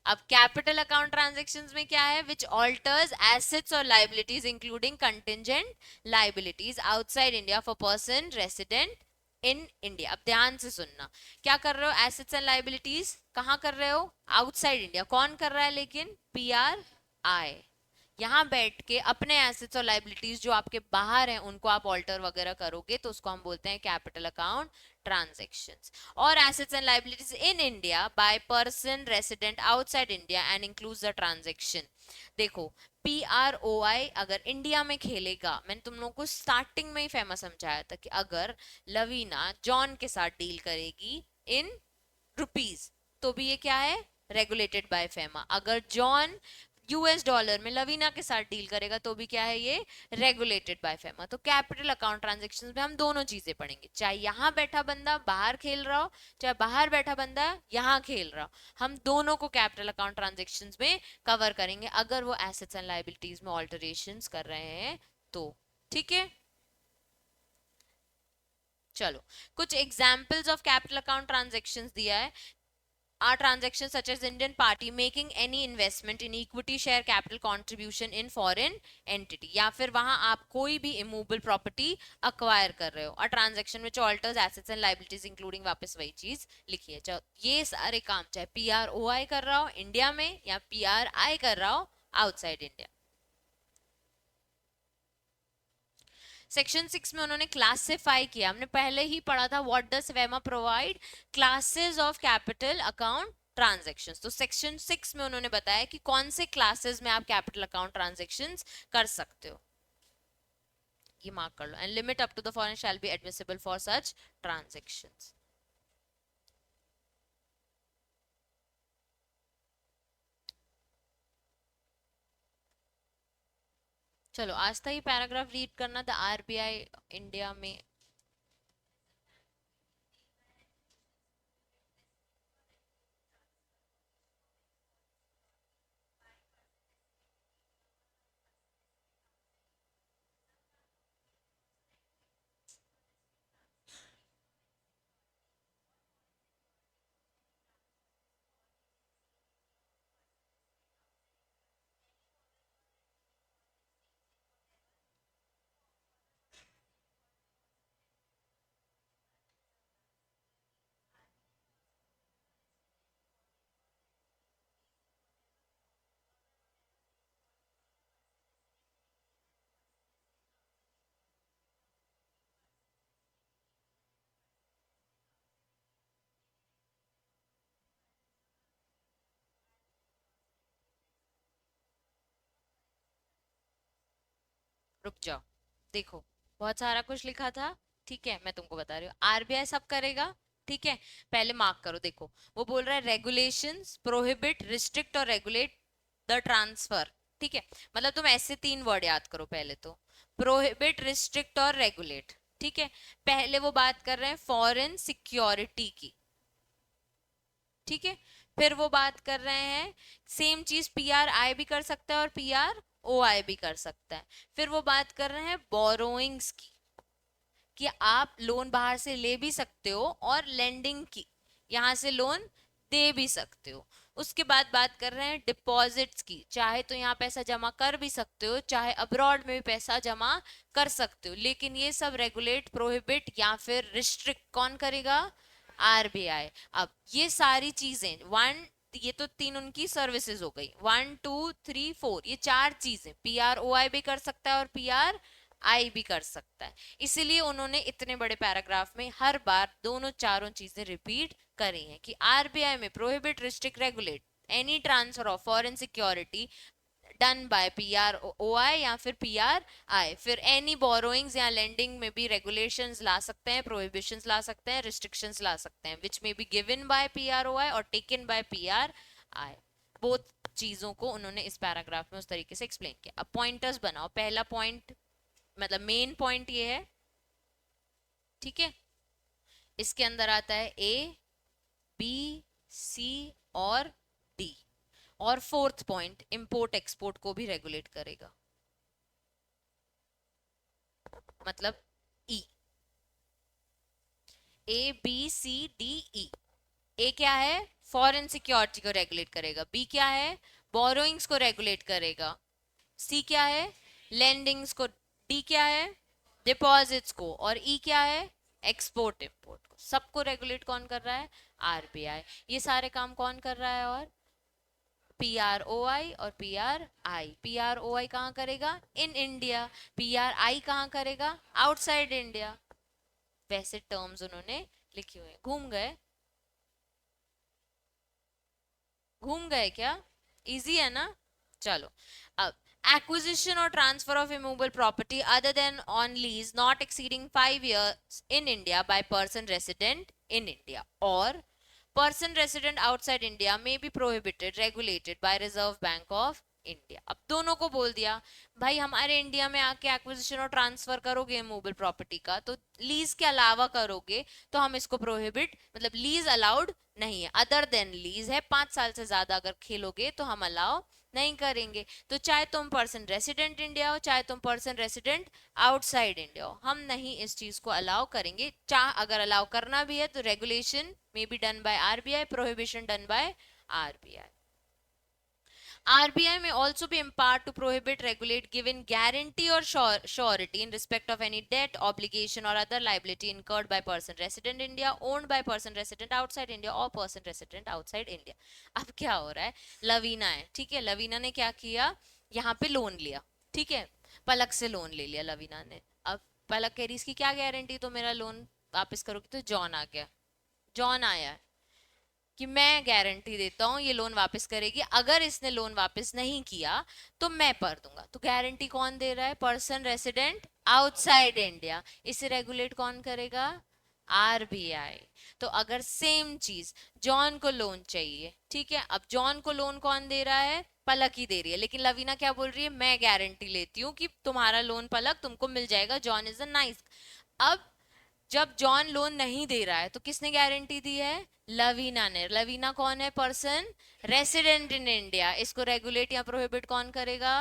अब कैपिटल अकाउंट ट्रांजैक्शंस में क्या है? विच alters assets और liabilities including contingent liabilities outside India for person resident in India. अब ध्यान से सुनना, क्या कर रहे हो? एसेट्स एंड लाइबिलिटीज कहां कर रहे हो? Outside India. कौन कर रहा है? लेकिन PRI. यहाँ बैठ के अपने एसेट्स और लाइबिलिटीज जो आपके बाहर हैं उनको आप ऑल्टर वगैरह करोगे तो उसको हम बोलते हैं कैपिटल अकाउंट ट्रांजैक्शंस. और assets and liabilities in India by person resident outside India and includes the transaction. देखो, PROI अगर इंडिया में खेलेगा, मैंने तुम लोगों को स्टार्टिंग में ही फेमस समझाया था कि अगर लवीना जॉन के साथ डील करेगी इन रुपीज तो भी ये क्या है? Regulated by FEMA. अगर जॉन US डॉलर में लवीना के साथ डील करेगा तो भी क्या है? ये रेगुलेटेड बाय फेमा. तो कैपिटल अकाउंट ट्रांजैक्शंस में हम दोनों चीजें पढ़ेंगे, चाहे यहाँ बैठा बंदा बाहर खेल रहा हो, चाहे बाहर बैठा बंदा यहाँ खेल रहा हो, हम दोनों को कैपिटल अकाउंट ट्रांजैक्शंस में कवर करेंगे अगर वो एसेट्स एंड लायबिलिटीज में ऑल्टरेशंस कर रहे हैं तो. ठीक है. चलो, कुछ examples of capital account transactions दिया है. Are transactions such as Indian party making any investment in equity share capital contribution in foreign entity, या फिर वहां आप कोई भी immovable property acquire कर रहे हो. A transaction which alters assets and liabilities including, वापस वही चीज लिखी है. ये सारे काम चाहे PROI कर रहा हो इंडिया में या PRI कर रहा हो आउटसाइड इंडिया. सेक्शन 6 में उन्होंने क्लासिफाई किया, हमने पहले ही पढ़ा था व्हाट डज वेमा provide, classes of capital account transactions. तो सेक्शन 6 में उन्होंने बताया कि कौन से क्लासेस में आप कैपिटल अकाउंट ट्रांजैक्शंस कर सकते हो. ये मार्क कर लो. And limit up to the foreign shall be admissible for such transactions. चलो, आज तक ये पैराग्राफ रीड करना. द RBI इंडिया में रुक जाओ, देखो बहुत सारा कुछ लिखा था, ठीक है, मैं तुमको बता रही हूँ, आरबीआई सब करेगा, ठीक है। पहले मार्क करो, देखो वो बोल रहा है रेगुलेशंस प्रोहिबिट रिस्ट्रिक्ट और रेगुलेट द ट्रांसफर, ठीक है। मतलब तुम ऐसे तीन वर्ड याद करो, पहले तो प्रोहिबिट रिस्ट्रिक्ट और रेगुलेट, ठीक है। पहले वो बात कर रहे हैं फॉरेन सिक्योरिटी की, ठीक है। फिर वो बात कर रहे हैं सेम चीज पी आर आई भी कर सकता है और पी आर ओ आई भी कर सकता है। फिर वो बात कर रहे हैं बोरोइंग्स की, कि आप लोन बाहर से ले भी सकते हो, और लेंडिंग की, यहां से लोन दे भी सकते हो। उसके बाद बात कर रहे हैं डिपॉजिट्स की, चाहे तो यहाँ पैसा जमा कर भी सकते हो, चाहे अब्रॉड में भी पैसा जमा कर सकते हो, लेकिन ये सब रेगुलेट प्रोहिबिट या फिर रिस्ट्रिक्ट कौन करेगा? आरबीआई। अब ये सारी चीजें वन, ये तो तीन उनकी सर्विसेज हो गई, 1 2 3 4, ये चार चीजें पी आर ओ आई भी कर सकता है और पी आर आई भी कर सकता है। इसीलिए उन्होंने इतने बड़े पैराग्राफ में हर बार दोनों चारों चीजें रिपीट करी हैं कि आरबीआई में prohibit restrict regulate any transfer of foreign security done by P R O I या फिर पी आर आई। फिर एनी बोरोइंग्स या लेंडिंग में भी रेगुलेशंस ला सकते हैं, प्रोहिबिशंस ला सकते हैं, रिस्ट्रिक्शंस ला सकते हैं, विच में be given by P R O I और taken by P R I. Both चीजों को उन्होंने इस पैराग्राफ में उस तरीके से एक्सप्लेन किया। अब पॉइंटर्स बनाओ, पहला पॉइंट मतलब मेन पॉइंट ये है, ठीक है। इसके अंदर आता है ए बी सी और डी, और फोर्थ पॉइंट इंपोर्ट एक्सपोर्ट को भी रेगुलेट करेगा, मतलब ई। A B C D E. ए क्या है? फॉरेन सिक्योरिटी को रेगुलेट करेगा। बी क्या है? बोरोइंग्स को रेगुलेट करेगा। सी क्या है? लेंडिंग्स को। डी क्या है? डिपॉजिट्स को। और ई क्या है? एक्सपोर्ट इंपोर्ट को। सबको रेगुलेट कौन कर रहा है? आरबीआई। ये सारे काम कौन कर रहा है? और पी आर ओ आई और P R I. P R O I कहाँ करेगा? In India. P R I कहाँ करेगा? Outside India. वैसे टर्म्स उन्होंने लिखे हुए हैं। घूम गए? घूम गए क्या? इजी है ना? चलो। अब acquisition or transfer of immovable property other than on lease not exceeding 5 years in India by person resident in India or person resident outside India may be prohibited regulated by Reserve Bank of India. अब दोनों को बोल दिया भाई हमारे India में आके acquisition और ट्रांसफर करोगे मूवेबल प्रॉपर्टी का, तो लीज के अलावा करोगे तो हम इसको प्रोहिबिट, मतलब लीज अलाउड नहीं है, अदर देन लीज है, 5 साल से ज्यादा अगर खेलोगे तो हम अलाउ नहीं करेंगे। तो चाहे तुम पर्सन रेसिडेंट इंडिया हो, चाहे तुम पर्सन रेसिडेंट आउटसाइड इंडिया हो, हम नहीं इस चीज को अलाउ करेंगे। चाहे अगर अलाउ करना भी है तो regulation may be done by RBI, prohibition done by RBI. RBI may also be empowered to prohibit, regulate, given guarantee or surety in respect of any debt, obligation or other liability incurred by person resident India, owned by person resident outside India or person resident outside India। अब क्या हो रहा है? लवीना है, ठीक है। लवीना ने क्या किया? यहाँ पे लोन लिया, ठीक है, पलक से लोन ले लिया लवीना ने। अब पलक कह रही इसकी क्या गारंटी, तो मेरा लोन वापस करोगे? तो जॉन आ गया, जॉन आया कि मैं गारंटी देता हूं ये लोन वापस करेगी, अगर इसने लोन वापस नहीं किया तो मैं भर दूंगा। तो गारंटी कौन दे रहा है? Person resident outside India. इसे रेगुलेट कौन करेगा? आरबीआई। तो अगर सेम चीज जॉन को लोन चाहिए, ठीक है, अब जॉन को लोन कौन दे रहा है? पलक ही दे रही है, लेकिन लवीना क्या बोल रही है? मैं गारंटी लेती हूँ कि तुम्हारा लोन पलक तुमको मिल जाएगा, जॉन इज अ नाइस। अब जब जॉन लोन नहीं दे रहा है तो किसने गारंटी दी है? लवीना ने। लवीना कौन है? Person resident in India. इसको रेगुलेट या प्रोहिबिट कौन करेगा?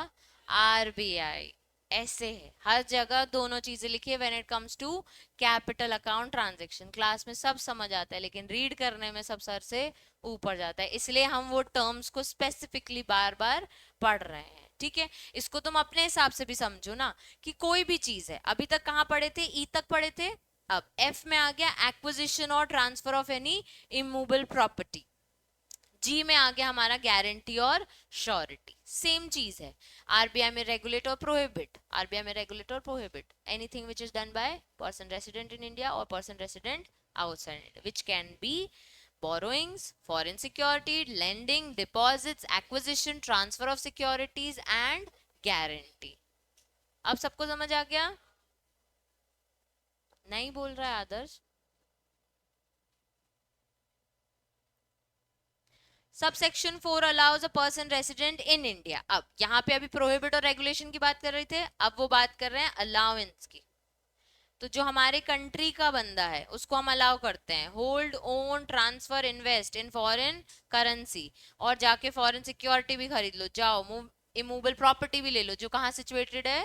आरबीआई। ऐसे है हर जगह दोनों चीजें लिखी है when it comes to capital account transaction. Class में सब समझ आता है लेकिन रीड करने में सब सर से ऊपर जाता है, इसलिए हम वो टर्म्स को स्पेसिफिकली बार बार पढ़ रहे हैं, ठीक है। इसको तुम अपने हिसाब से भी समझो ना, कि कोई भी चीज है, अभी तक कहां पढ़े थे? ई तक पढ़े थे। अब एफ में आ गया एक्विजिशन और transfer of any immovable property. G में आ गया हमारा गारंटी और श्योरिटी। सेम चीज है आरबीआई में रेगुलेट और प्रोहिबिट। आरबीआई में रेगुलेट और prohibit anything which is done by person resident in India और person resident outside India, which can be borrowings, foreign security, lending, deposits, acquisition, transfer of securities and guarantee। अब सबको समझ आ गया? नहीं बोल रहा है Adarsh. Subsection 4 allows a person resident in India. अब यहाँ पे अभी प्रोहिबिट और रेगुलेशन की बात कर रहे थे, अब वो बात कर रहे हैं अलाउंस की। तो जो हमारे कंट्री का बंदा है उसको हम अलाउ करते हैं hold, own, transfer, invest in foreign currency, और जाके फॉरेन सिक्योरिटी भी खरीद लो, जाओ इमूवेबल प्रॉपर्टी भी ले लो जो कहाँ सिचुएटेड है,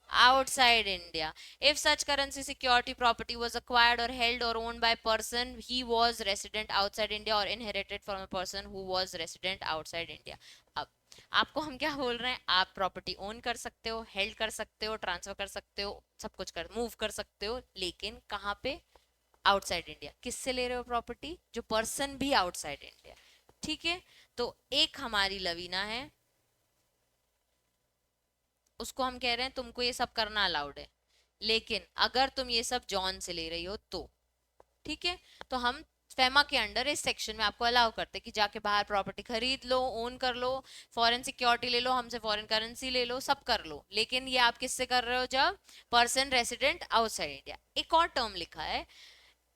outside India. If such currency, security, property was acquired or held or owned by person he was resident outside India or inherited from a person who was resident outside India. अब आपको हम क्या बोल रहे हैं, आप property own कर सकते हो, हेल्ड कर सकते हो, ट्रांसफर कर सकते हो, सब कुछ कर मूव कर सकते हो, लेकिन कहाँ पे, आउटसाइड इंडिया। किससे ले रहे हो प्रॉपर्टी, जो पर्सन भी आउटसाइड इंडिया। ठीक है, तो एक हमारी लवीना है, उसको हम कह रहे हैं तुमको ये सब करना अलाउड है, लेकिन अगर तुम ये सब जॉन से ले रही हो तो ठीक है, तो हम फेमा के अंडर इस सेक्शन में आपको अलाउ करते हैं कि जाके बाहर प्रॉपर्टी खरीद लो, ओन कर लो, फॉरेन सिक्योरिटी ले लो, हमसे फॉरेन करेंसी ले लो, सब कर लो, लेकिन ये आप किससे कर रहे हो, जब पर्सन रेसिडेंट आउटसाइड इंडिया। एक और टर्म लिखा है,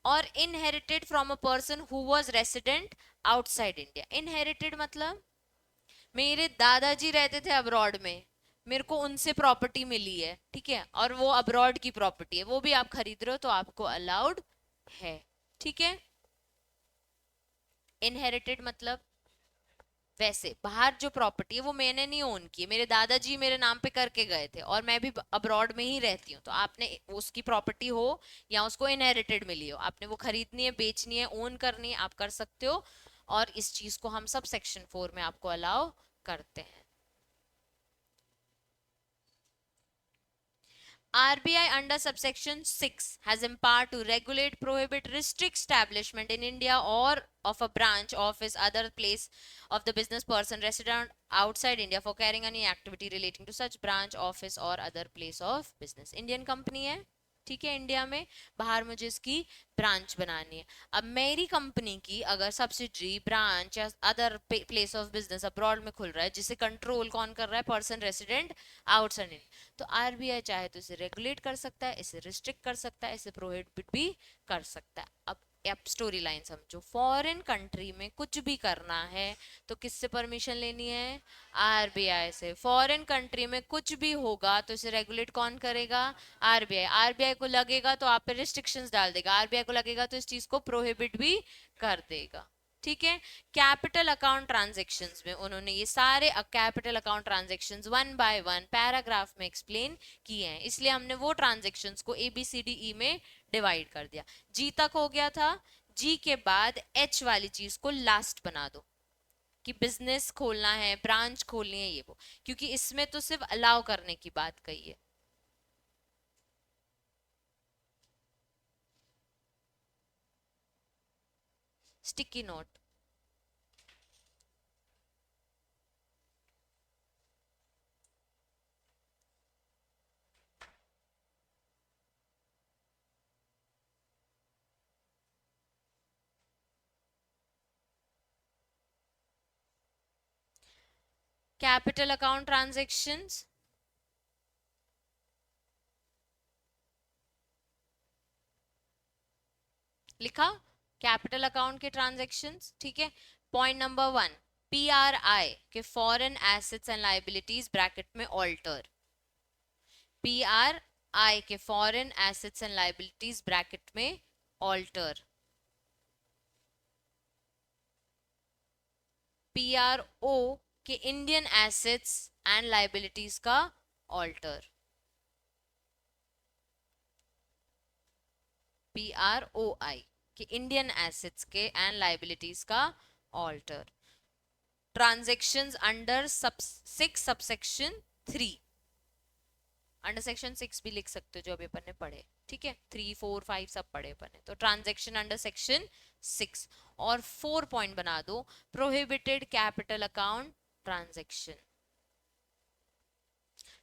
और inherited from a person who was resident outside India. Inherited मतलब मेरे दादाजी रहते थे अब्रॉड में, मेरे को उनसे प्रॉपर्टी मिली है, ठीक है, और वो अब्रॉड की प्रॉपर्टी है, वो भी आप खरीद रहे हो तो आपको अलाउड है। ठीक है, इनहेरिटेड मतलब वैसे बाहर जो प्रॉपर्टी है वो मैंने नहीं ओन की है, मेरे दादाजी मेरे नाम पे करके गए थे और मैं भी अब्रॉड में ही रहती हूँ, तो आपने उसकी प्रॉपर्टी हो या उसको इनहेरिटेड मिली हो, आपने वो खरीदनी है, बेचनी है, ओन करनी है, आप कर सकते हो, और इस चीज को हम सब सेक्शन 4 में आपको अलाउ करते हैं। RBI under subsection 6 has empower to regulate, prohibit, restrict establishment in India or of a branch, office, other place of the business person resident outside India for carrying any activity relating to such branch, office or other place of business. Indian company है, ठीक है, India में, बाहर मुझे इसकी branch बनानी है। अब मेरी कंपनी की अगर सब्सिडरी, ब्रांच या other place of business abroad में खुल रहा है, जिसे कंट्रोल कौन कर रहा है, पर्सन रेसिडेंट आउटसाइड इंडिया, तो आरबीआई चाहे तो इसे रेगुलेट कर सकता है, इसे रिस्ट्रिक्ट कर सकता है, इसे प्रोहिबिट भी कर सकता है। अब स्टोरी लाइन समझो, फॉरेन कंट्री में कुछ भी करना है तो किससे परमिशन लेनी है, आरबीआई से। फॉरेन कंट्री में कुछ भी होगा तो इसे रेगुलेट कौन करेगा, आरबीआई। आरबीआई को लगेगा तो आप पे रिस्ट्रिक्शंस डाल देगा, आरबीआई को लगेगा तो इस चीज को प्रोहिबिट भी कर देगा। ठीक है, कैपिटल अकाउंट ट्रांजेक्शन्स में उन्होंने ये सारे capital account transactions one by one paragraph में एक्सप्लेन किए हैं, इसलिए हमने वो ट्रांजेक्शन्स को ABCDE में डिवाइड कर दिया। जी तक हो गया था, जी के बाद एच वाली चीज को लास्ट बना दो कि बिजनेस खोलना है, ब्रांच खोलनी है, ये वो, क्योंकि इसमें तो सिर्फ अलाउ करने की बात कही है। Sticky note, capital account transactions लिखा, कैपिटल अकाउंट के ट्रांजेक्शन्स, ठीक है। पॉइंट नंबर 1, PRI के foreign assets and liabilities bracket में ऑल्टर, PRI के foreign assets and liabilities bracket में ऑल्टर, PRO के इंडियन एसेट्स एंड लाइबिलिटीज का ऑल्टर, PROI के इंडियन एसेट्स के एंड लाइबिलिटीज का alter. Transactions under six subsection 3, under section 6 भी लिख सकते हो जो अभी अपन ने पढ़े, ठीक है, 3 4 5 सब पढ़े अपन ने, तो ट्रांजेक्शन अंडर सेक्शन 6। और 4 पॉइंट बना दो, prohibited capital account transaction,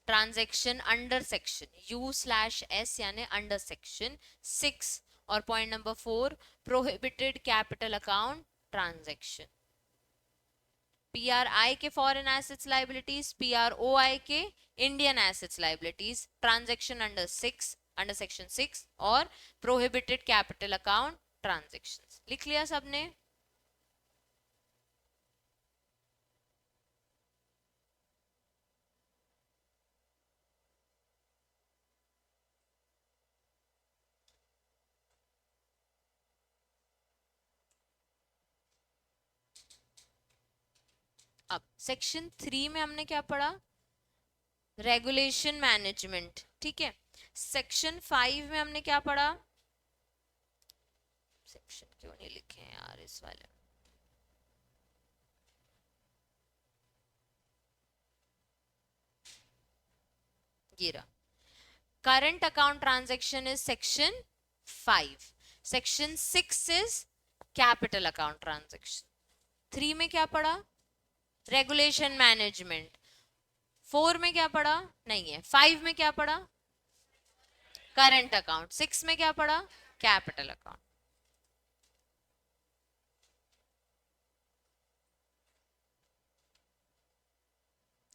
transaction under section U/S यानी अंडर सेक्शन 6। और point number 4, prohibited capital account transaction. PRI के फॉरेन एसेट्स लाइबिलिटीज, PROI के Indian assets liabilities, transaction under section 6 और prohibited capital account transactions. लिख लिया सबने? अब section 3 में हमने क्या पढ़ा? रेगुलेशन मैनेजमेंट, ठीक है। सेक्शन 5 में हमने क्या पढ़ा? सेक्शन क्यों नहीं लिखे हैं यार इस वाले? ये रहा, current account transaction is section 5। Section 6 is capital account transaction. 3 में क्या पढ़ा? Regulation management. 4 में क्या पढ़ा? नहीं है। 5 में क्या पढ़ा? Current account. 6 में क्या पढ़ा? Capital account.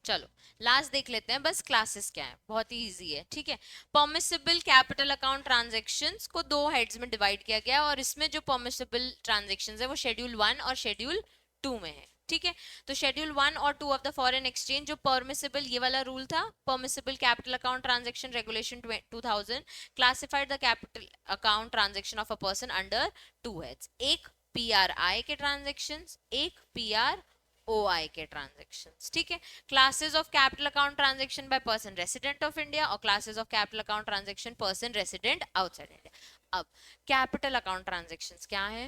चलो लास्ट देख लेते हैं बस क्लासेस क्या है, बहुत ही इजी है, ठीक है। परमिसिबल कैपिटल अकाउंट ट्रांजैक्शंस को दो हेड्स में डिवाइड किया गया और इसमें जो परमिसिबल ट्रांजैक्शंस है वो शेड्यूल 1 और शेड्यूल 2 में है, ठीक है। तो शेड्यूल 1 और 2 ऑफ द फॉरेन एक्सचेंज, जो परमिसिबल ये वाला रूल था, permissible capital account transaction regulation 2000 classified the capital account transaction of a person under 2 heads. एक PRI के ट्रांजैक्शंस, एक PROI के ट्रांजैक्शंस, ठीक है। Classes of capital account transaction by person resident of India और classes of capital account transaction person resident outside India. अब कैपिटल अकाउंट ट्रांजैक्शंस क्या है?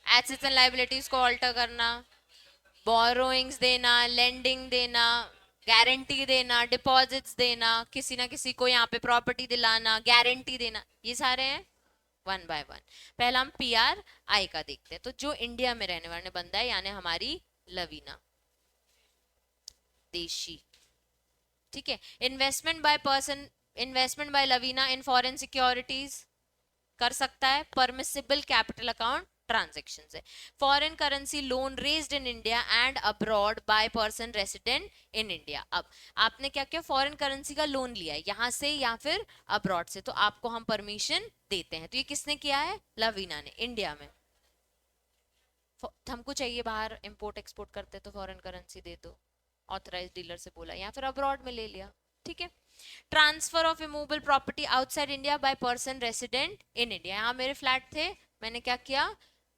एसेट्स एंड लायबिलिटीज को ऑल्टर करना, बोरोइंग्स देना, लेंडिंग देना, गारंटी देना, डिपॉजिट्स देना, किसी ना किसी को यहाँ पे प्रॉपर्टी दिलाना, गारंटी देना, ये सारे हैं वन बाय वन। पहला हम PRI का देखते हैं। तो जो इंडिया में रहने वाले बंदा है यानी हमारी लवीना देशी, ठीक है। Investment by person, investment by Lavina in foreign securities कर सकता है, परमिसिबल कैपिटल अकाउंट ट्रांजैक्शन है। Foreign currency loan raised in India and abroad by person resident in India. अब आपने क्या किया? फॉरेन करेंसी का लोन लिया है यहां से या फिर अब्रॉड से, तो आपको हम परमिशन देते हैं। तो ये किसने किया है? लवीना ने, इंडिया में। हमको चाहिए बाहर इंपोर्ट एक्सपोर्ट करते तो फॉरेन करेंसी दे दो, ऑथराइज डीलर से बोला या फिर अब्रॉड में ले लिया, ठीक है। Transfer of immovable property outside India by person resident in India. यहाँ मेरे फ्लैट थे, मैंने क्या किया?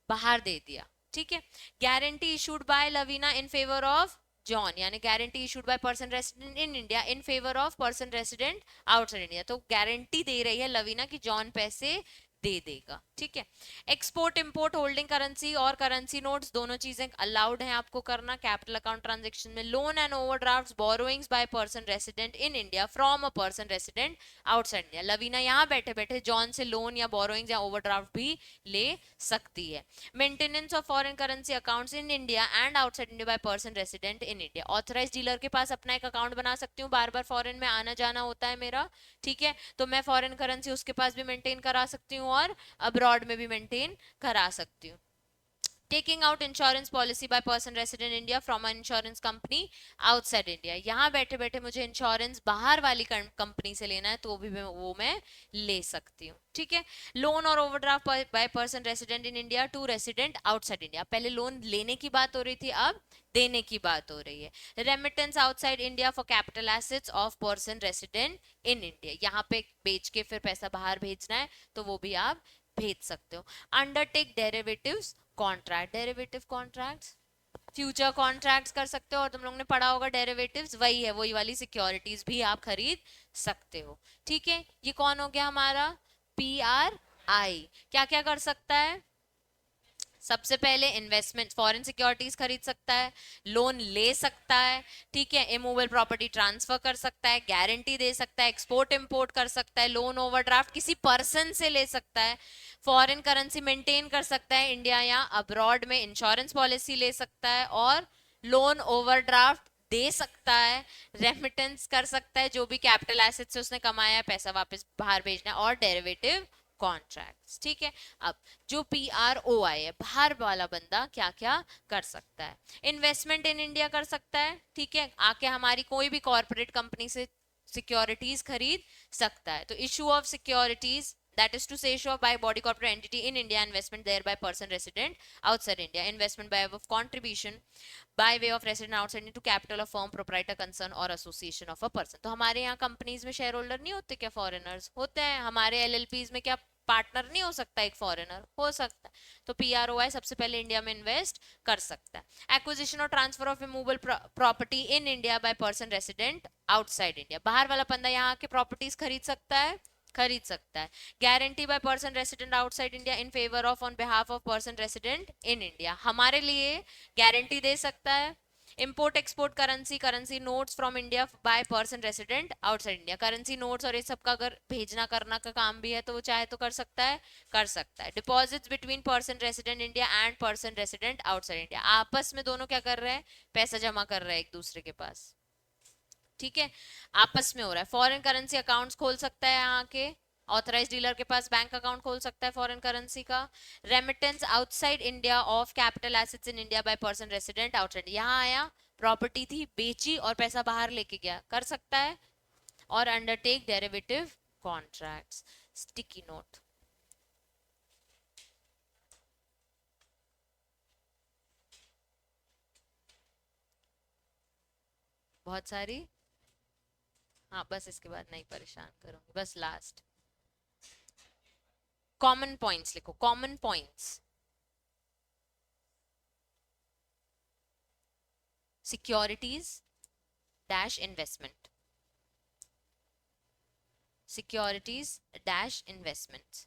बाहर दे दिया, ठीक है। Guarantee issued by Lavina in favour of John, यानी guarantee issued by person resident in India in favour of person resident outside India. तो गारंटी दे रही है लवीना कि जॉन पैसे दे देगा, ठीक है। एक्सपोर्ट इंपोर्ट होल्डिंग करेंसी और करेंसी नोट्स दोनों चीजें अलाउड हैं आपको करना कैपिटल अकाउंट ट्रांजैक्शन में। Loan and overdrafts, borrowings by person resident in India from a person resident outside India. Lavina यहाँ बैठे बैठे जॉन से लोन या बोरोइंग्स या ओवरड्राफ्ट भी ले सकती है। Maintenance of foreign currency accounts in India and outside India by person resident in India. Authorise dealer के पास अपना एक अकाउंट बना सकती हूँ, बार बार फॉरेन में आना जाना होता है मेरा, ठीक है। तो मैं फॉरेन करेंसी उसके पास भी मेंटेन करा सकती हूँ और अब्रॉड में भी मेंटेन करा सकती हूँ। Taking out insurance policy bye person resident India from an insurance company outside India. यहाँ बैठे बैठे मुझे इंश्योरेंस बाहर वाली कंपनी से लेना है तो भी वो मैं ले सकती हूँ, ठीक है। लोन और overdraft by person resident in India to resident outside India. पहले लोन लेने की बात हो रही थी, अब देने की बात हो रही है। Remittance outside India for capital assets of person resident in India. यहाँ पे बेच के फिर पैसा बाहर भेजना है तो वो भी आप भेज सकते हो। Undertake derivatives contract, derivative contracts future contracts कर सकते हो और तुम लोग ने पढ़ा होगा डेरिवेटिव्स वही है, वही वाली सिक्योरिटीज भी आप खरीद सकते हो, ठीक है। ये कौन हो गया हमारा? PRI। क्या क्या कर सकता है? सबसे पहले इन्वेस्टमेंट फॉरेन सिक्योरिटीज खरीद सकता है, लोन ले सकता है, ठीक है, इमूवेबल प्रॉपर्टी ट्रांसफर कर सकता है, गारंटी दे सकता है, एक्सपोर्ट इंपोर्ट कर सकता है, लोन ओवरड्राफ्ट किसी पर्सन से ले सकता है, फॉरेन करेंसी मेंटेन कर सकता है इंडिया या अब्रॉड में, इंश्योरेंस पॉलिसी ले सकता है और लोन ओवरड्राफ्ट दे सकता है, रेमिटेंस कर सकता है, जो भी कैपिटल एसेट से उसने कमाया है पैसा वापस बाहर भेजना है, और डेरिवेटिव कॉन्ट्रैक्ट्स। ठीक है, अब जो PROI है, बाहर वाला बंदा क्या क्या कर सकता है? इन्वेस्टमेंट इन इंडिया कर सकता है, ठीक है, आके हमारी कोई भी कॉर्पोरेट कंपनी से सिक्योरिटीज खरीद सकता है। तो issue of securities, that is to say issue of by body corporate entity in India, investment there by person resident outside India, investment by way of contribution by way of resident outside into capital of firm, proprietor, concern or association of a person। तो हमारे यहाँ companies में share holder नहीं होते क्या? Foreigners होते हैं। हमारे LLPs में क्या पार्टनर नहीं हो सकता एक फॉरेनर? हो सकता है। तो PROI सबसे पहले इंडिया में इन्वेस्ट कर सकता है। एक्विजिशन और transfer of immovable property in India by person resident outside India, बाहर वाला बंदा यहाँ के प्रॉपर्टीज खरीद सकता है, खरीद सकता है। Guarantee bye person resident outside India in favour of on behalf of person resident in India, हमारे लिए गारंटी दे सकता है। Import export currency, currency notes from India by person resident outside India, currency notes और ये सब का अगर भेजना करना का काम भी है तो वो चाहे तो कर सकता है, कर सकता है। Deposits between person resident India and person resident outside India, आपस में दोनों क्या कर रहे हैं? पैसा जमा कर रहे हैं एक दूसरे के पास, ठीक है, आपस में हो रहा है। फॉरेन करेंसी अकाउंट्स खोल सकता है यहाँ के, ऑथराइज डीलर के पास बैंक अकाउंट खोल सकता है फॉरेन करेंसी का। Remittance outside India of capital assets in India by person resident outside, यहाँ आया, प्रॉपर्टी थी, बेची और पैसा बाहर लेके गया, कर सकता है। और undertake derivative contracts. Sticky note, बहुत सारी, हाँ बस इसके बाद नहीं परेशान करूंगी, बस लास्ट कॉमन पॉइंट्स लिखो, common points. Securities dash investment, securities dash investment,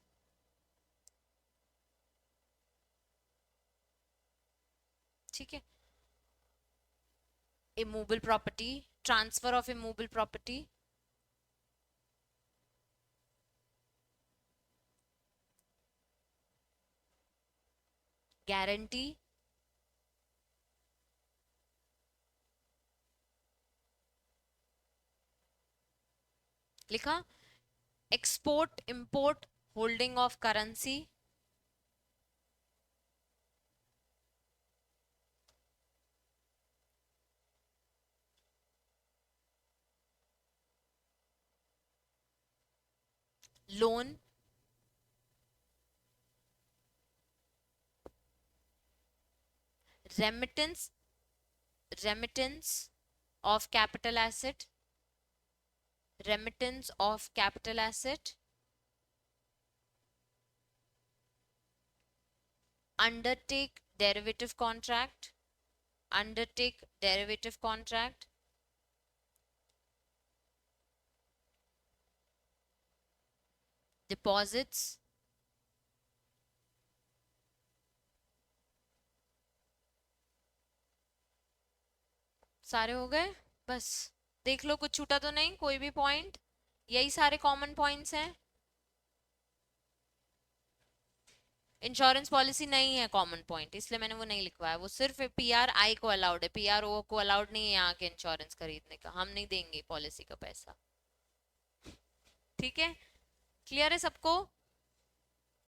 ठीक है। Immovable property, transfer of immovable property, guarantee, लिखा। Export import holding of currency, loan, remittance, remittance of capital asset, remittance of capital asset, undertake derivative contract, undertake derivative contract, deposits, सारे हो गए? बस देख लो कुछ छूटा तो नहीं कोई भी पॉइंट, यही सारे कॉमन पॉइंट्स हैं। इंश्योरेंस पॉलिसी नहीं है कॉमन पॉइंट, इसलिए मैंने वो नहीं लिखवाया, वो सिर्फ PRI को अलाउड है, PRO को अलाउड नहीं है यहाँ के इंश्योरेंस खरीदने का, हम नहीं देंगे पॉलिसी का पैसा, ठीक है। क्लियर है सबको?